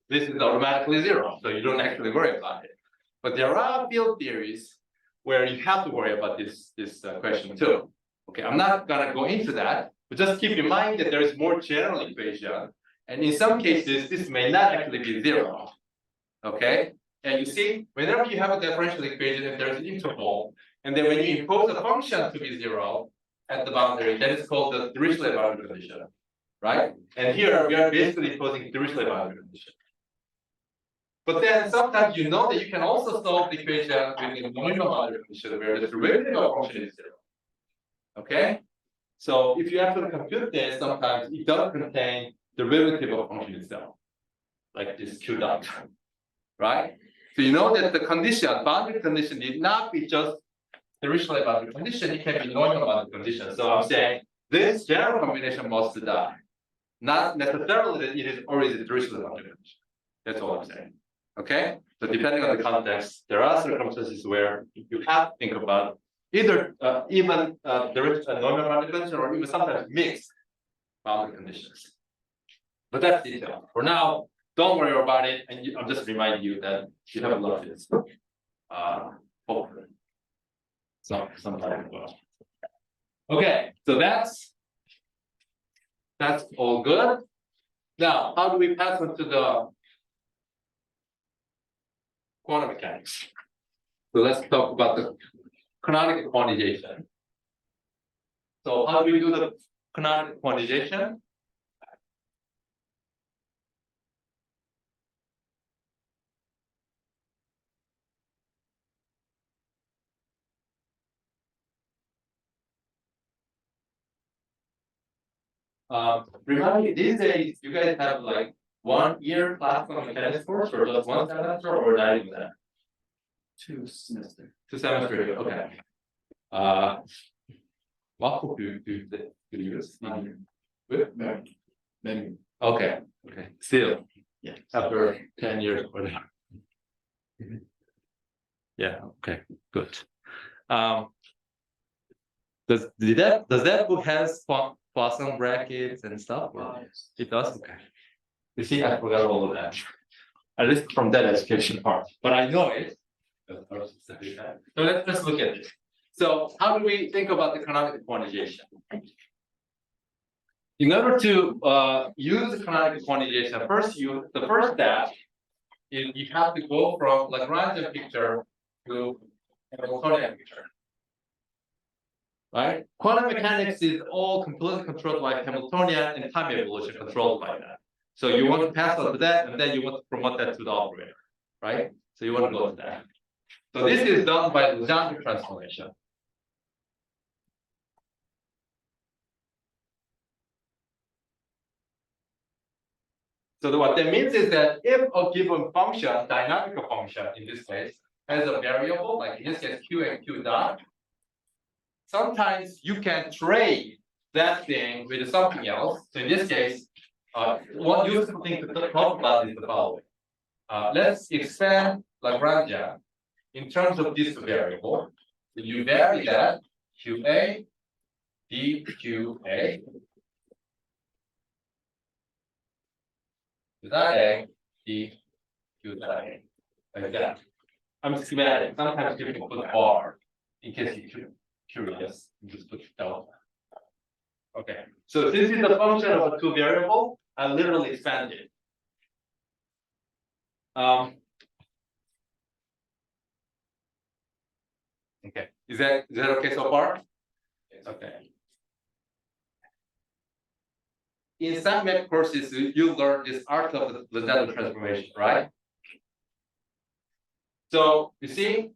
this is automatically 0. So you don't actually worry about it. But there are field theories where you have to worry about this question too. Okay, I'm not gonna go into that, but just keep in mind that there is more general equation. And in some cases, this may not actually be 0. Okay, and you see, whenever you have a differential equation, if there's an interval, and then when you impose a function to be 0 at the boundary, that is called the Dirichlet boundary condition, right? And here we are basically imposing Dirichlet boundary condition. But then sometimes you know that you can also solve the equation with a normal boundary condition where the derivative of function is 0. Okay, so if you actually compute this, sometimes it does contain the derivative of function itself, like this q dot. Right? So you know that the condition, boundary condition need not be just the Dirichlet boundary condition, it can be normal boundary condition. So I'm saying this general combination must die. Not necessarily that it is always a Dirichlet boundary condition. That's all I'm saying. Okay? So depending on the context, there are circumstances where you have to think about either even there is a normal boundary condition or even sometimes mixed boundary conditions. But that's detail. For now, don't worry about it, and I'm just reminding you that you have a lot of this. Hopefully. Sometime. Okay, so that's all good. Now, how do we pass on to the quantum mechanics? So let's talk about the canonical quantization. So how do we do the canonical quantization? Remind me, these days you guys have like 1 year classical mechanics course or just 1 semester or not even that? 2 semesters. 2 semesters, okay. What book do you use? With? Then Okay, still, yeah. after 10 years or whatever. Yeah, okay, good. Does that book has Poisson brackets and stuff? Or? It does? Okay. You see, I forgot all of that. At least from that education part, but I know it. So let's look at this. So how do we think about the canonical quantization? In order to use the canonical quantization, the first step is you have to go from Lagrangian picture to Hamiltonian picture. Right? Quantum mechanics is all completely controlled by Hamiltonian and time evolution controlled by that. So you want to pass on to that, and then you want to promote that to the operator, right? So you want to go to that. So this is done by Legendre transformation. So what that means is that if a given function, dynamical function in this case, has a variable, like in this case q and q dot, sometimes you can trade that thing with something else. So in this case, one useful thing to talk about is the following. Let's expand Lagrangian in terms of this variable. So you vary that QA, DQA, dot A, D, Q dot A, like that. I'm schematic. Sometimes people put bar in case you're curious. You just put delta. Okay. So this is the function of a 2 variable. I literally expand it. Okay. Is that okay so far? Okay. In some math courses, you learn this art of the Legendre transformation, right? So you see,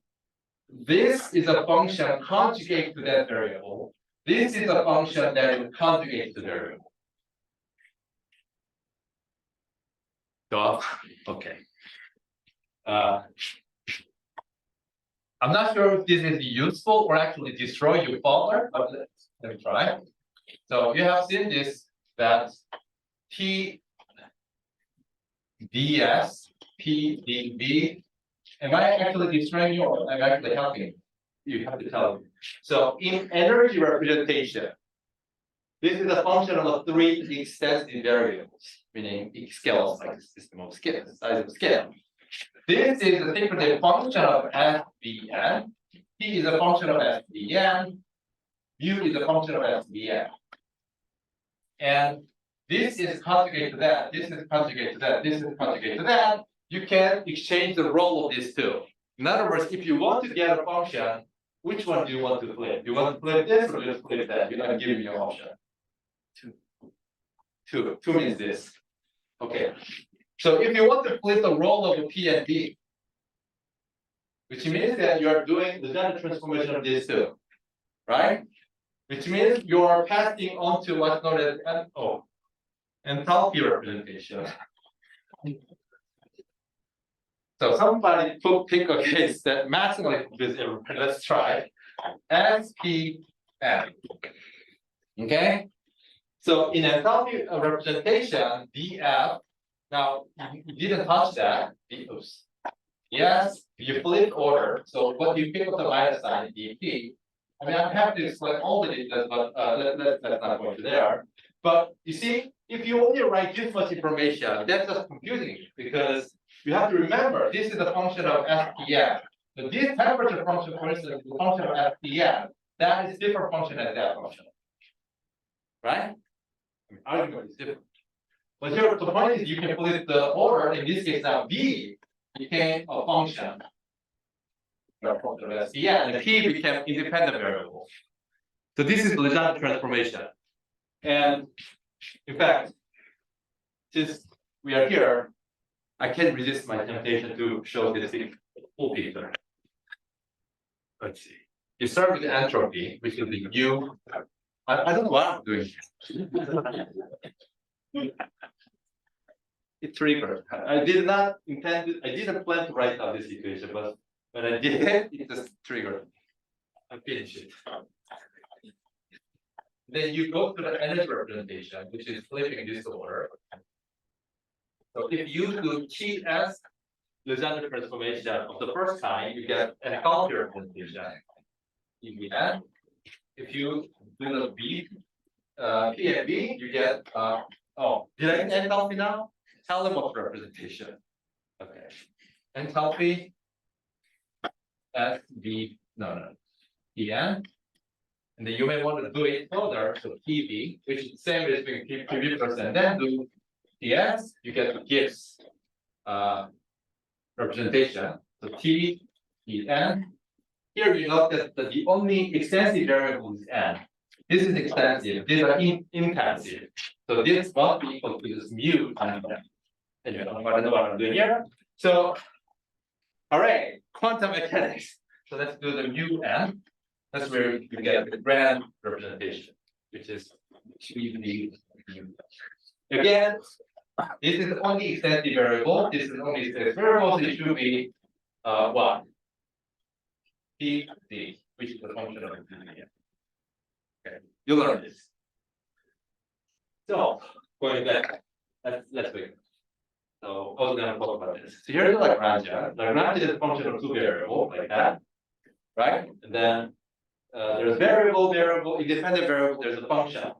this is a function conjugate to that variable. This is a function that will conjugate to the variable. Okay. I'm I'm not sure if this is useful or actually destroy your folder, but let me try. So you have seen this, that T ds P dv. Am I actually destroying you or am I actually helping? You have to tell me. So in energy representation, this is a function of three extensive variables, meaning scales like a system of scales, size of scale. This is a different function of SVN. P is a function of SVN. U is a function of SVN. And this is conjugate to that. This is conjugate to that. This is conjugate to that. You can exchange the role of these two. In other words, if you want to get a function, which one do you want to flip? You want to flip this or just flip that? You're not giving me an option. Two means this. Okay. So if you want to flip the role of a P and B, which means that you are doing the Legendre transformation of these two, right? Which means you are passing on to what's known as enthalpy representation. So somebody pick a case that maximally is everywhere. Let's try SPM. Okay. So in enthalpy representation, DF. Now you didn't touch that. Oops. Yes, you flip order. So what you pick up the minus sign, DP. I mean, I'm happy to explain all the details, but let's not go to there. But you see, if you only write this much information, that's just confusing because you have to remember this is a function of SPM. So this temperature function, for instance, is a function of SPM. That is different function than that function. Right? I mean, argument is different. But here the point is you can flip the order, in this case now V became a function. Yeah, and the P became independent variable. So this is the Legendre transformation. And in fact, since we are here, I can't resist my temptation to show this full picture. Let's see. You start with entropy, which is the U. I don't know what I'm doing. It triggered. I did not intend it, I didn't plan to write down this equation, but when I did it, it just triggered. I finished it. Then you go to the energy representation, which is flipping this order. So if you do TS Legendre transformation of the first kind, you get enthalpy representation. EVN. If you do the B, P and B, you get did I get enthalpy now? Helmholtz representation. Okay. Enthalpy SB EN. And then you may want to do it further, so PV, which is the same as doing PV first, and then do TS, you get the Gibbs representation. So T, N. Here you note that the only extensive variable is N. This is extensive, these are intensive. So this must be equal to this mu times N. Anyway, I know what I'm doing here. So, all right, quantum mechanics. So let's do the mu N. That's where you get the grand representation, which is the again, this is only extensive variable. This is only extensive variable, so it should be what? P D, which is the function of the okay, you learn this. So going back, let's wait. So I was gonna talk about this. So here's the Lagrange. Lagrange is a function of two variables like that, right? And then there's variable, independent variable, there's a function.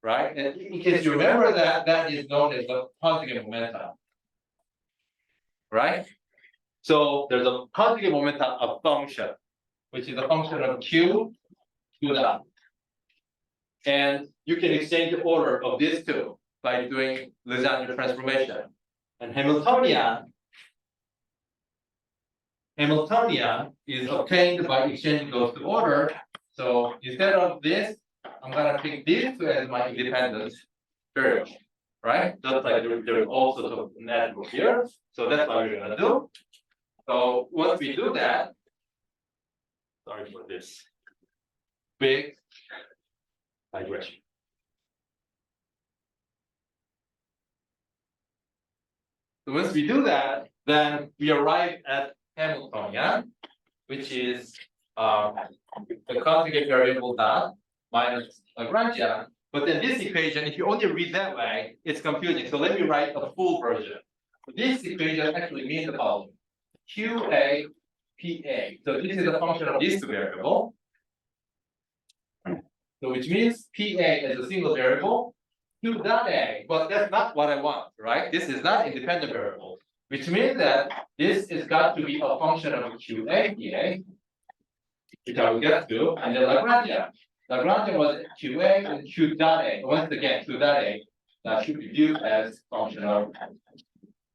Right? And in case you remember that, that is known as the conjugate momentum. Right? So there's a conjugate momentum of function, which is a function of Q dot. And you can exchange the order of these two by doing Legendre transformation. And Hamiltonian is obtained by exchanging those two order. So instead of this, I'm gonna pick these two as my independent variable, right? Just like there's also an attribute here. So that's what we're gonna do. So once we do that, sorry for this big digression. So once we do that, then we arrive at Hamiltonian. which is the conjugate variable dot minus Lagrangian. But then this equation, if you only read that way, it's confusing. So let me write a full version. This equation actually means the following: QA, PA. So this is a function of these two variables. So which means PA is a single variable, Q dot A, but that's not what I want, right? This is not independent variable, which means that this is got to be a function of QA, PA, which I will get to, and then Lagrangian. Lagrangian was QA and Q dot A. Once again, Q dot A that should be viewed as function of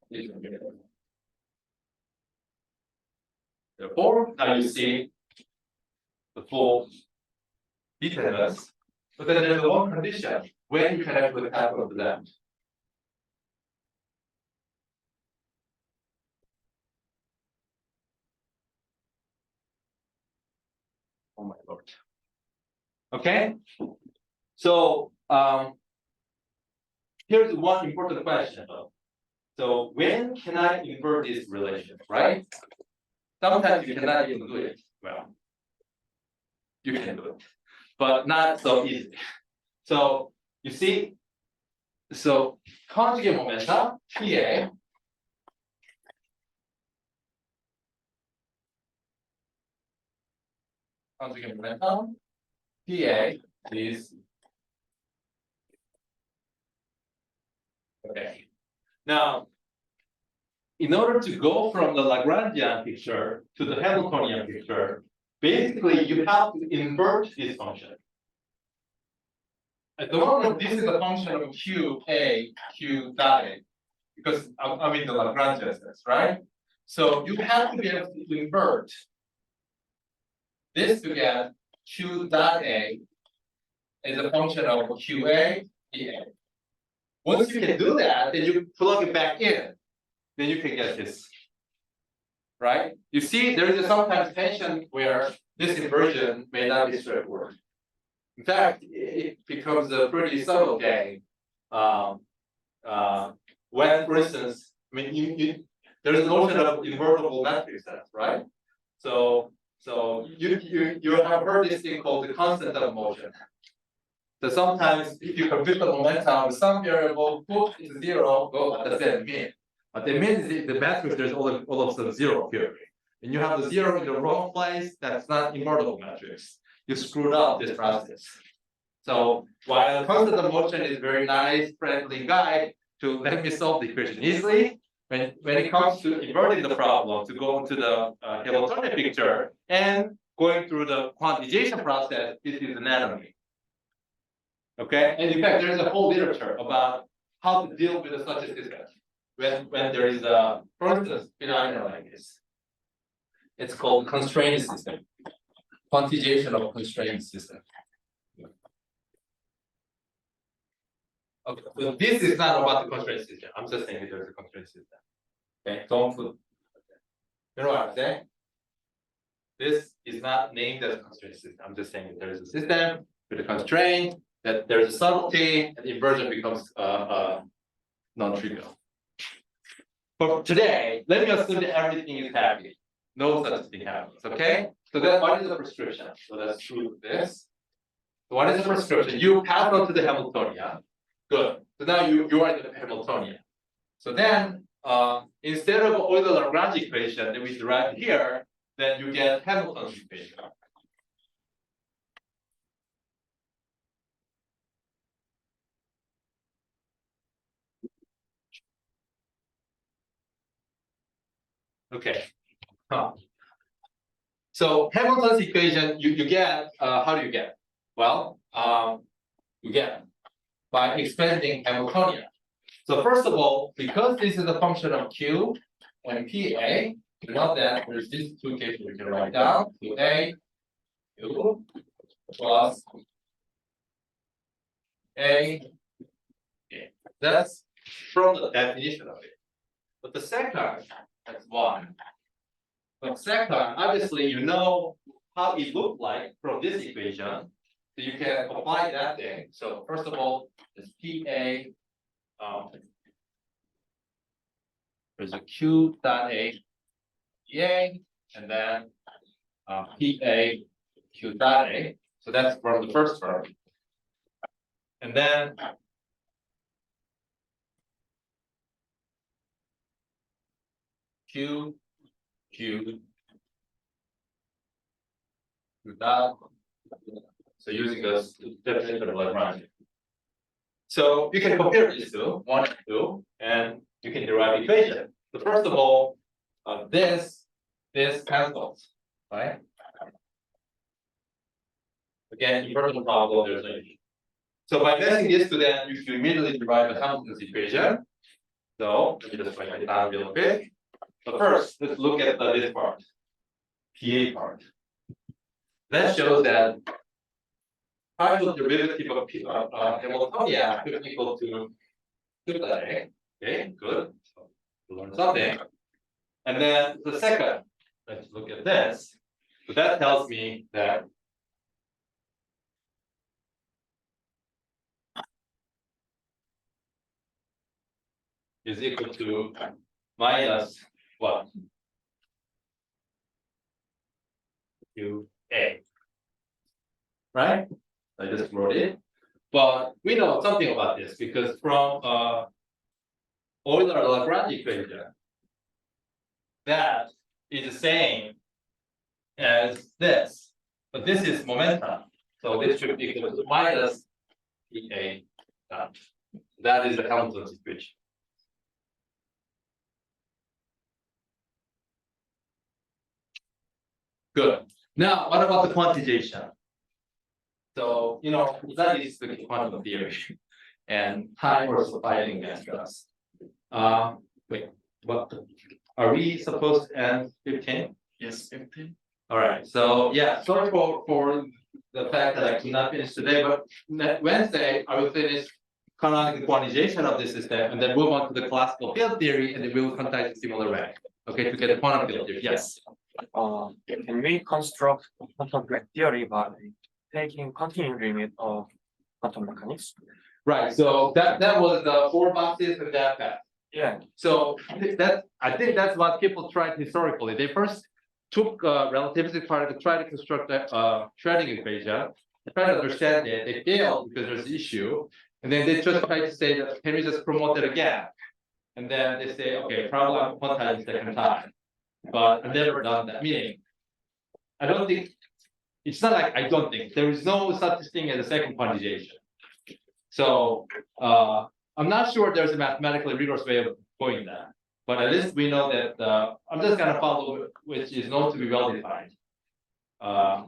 this variable. Therefore, now you see the full details, but then there's one condition when you can actually calculate them. Oh my lord. Okay, so here's one important question though. So when can I invert this relation, right? Sometimes you cannot even do it. Well, you can do it, but not so easy. So you see, so conjugate momentum, PA, conjugate momentum, PA is okay. Now, in order to go from the Lagrangian picture to the Hamiltonian picture, basically you have to invert this function. At the moment, this is a function of Q A, Q dot A, because I'm in the Lagrangian sense, right? So you have to be able to invert this to get Q dot A is a function of QA, PA. Once you can do that, then you plug it back in, then you can get this, right? You see, there is sometimes tension where this inversion may not be straightforward. In fact, it becomes a pretty subtle game. When, for instance, I mean, there's a notion of invertible matrix sets, right? So you have heard this thing called the constant of motion. So sometimes if you compute the momentum with some variable, put is zero, go what does that mean? What it means is the matrix there's all of a sudden zero here. And you have the zero in the wrong place, that's not invertible matrix. You screwed up this process. So while constant of motion is very nice, friendly guide to let me solve the equation easily, when it comes to inverting the problem to go into the Hamiltonian picture and going through the quantization process, this is an enemy. Okay, and in fact, there is a whole literature about how to deal with such a system when there is a, for instance, phenomena like this. It's called constraint system, quantization of constraint system. Okay, so this is not about the constraint system. I'm just saying that there's a constraint system. Okay, don't put. You know what I'm saying? This is not named as a constraint system. I'm just saying that there is a system with a constraint, that there's a subtlety, and the inversion becomes non-trivial. But today, let me assume that everything is happy. No such thing happens, okay? So then what is the prescription? So let's do this. So what is the prescription? You pass on to the Hamiltonian. Good. So now you are in the Hamiltonian. So then instead of Euler-Lagrange equation that we derive here, then you get Hamilton's equation. Okay. So Hamilton's equation, you get, how do you get? Well, you get by expanding Hamiltonian. So first of all, because this is a function of Q and PA, you know that there's these two cases we can write down, QA, Q plus A. Okay. That's from the definition of it. But the second, that's one. But second, obviously you know how it looked like from this equation. So you can apply that thing. So first of all, it's PA. There's a Q dot A, PA, and then PA Q dot A, so that's from the first term. And then Q dot, so using this definition of Lagrange. So you can compare these two, 1 and 2, and you can derive equation. So first of all, this cancels, right? Again, in first problem, there's no issue. So by mixing these two, then you can immediately derive the Hamilton's equation. So let me just write it down real quick. But first, let's look at this part, PA part. That shows that partial derivative of Hamiltonian is equal to Q dot A. Okay, good. So we learned something. And then the second, let's look at this. So that tells me that is equal to minus what? QA. Right? I just wrote it. But we know something about this because from Euler-Lagrange equation, that is the same as this, but this is momentum. So this should be equal to minus PA dot. That is the Hamilton's equation. Good. Now, what about the quantization? So, that is the quantum theory, and time was fighting against us. Wait, what? Are we supposed to end 15? Yes, 15. All right. So yeah, sorry for the fact that I could not finish today, but Wednesday I will finish canonical quantization of the system, and then move on to the classical field theory, and then we will quantize in similar way. Okay, to get the quantum field theory. Yes. Can we construct quantum field theory by taking continuum limit of quantum mechanics? Right. So that was the 4 boxes of that path. Yeah. So I think that's what people tried historically. They first took relativistic particle, tried to construct a Schrödinger equation, tried to understand it. They failed because there's an issue, and then they just tried to say that can we just promote it again? And then they say, okay, probably I'm quantizing second time, but I've never done that. Meaning, I don't think it's not like I don't think there is no such thing as a second quantization. So I'm not sure there's a mathematically rigorous way of going there, but at least we know that I'm just gonna follow which is known to be well defined. I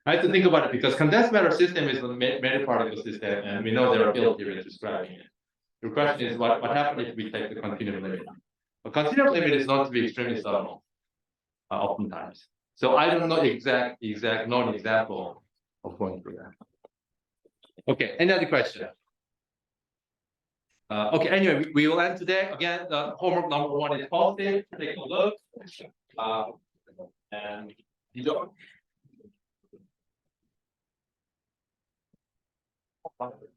have to think about it because condensed matter system is a matter particle system, and we know there are field theories describing it. The question is what happens if we take the continuum limit? A continuum limit is known to be extremely subtle, oftentimes. So I don't know exact known example of going through that. Okay, any other question? Okay, anyway, we will end today. Again, the homework number 1 is posted. Take a look. And enjoy.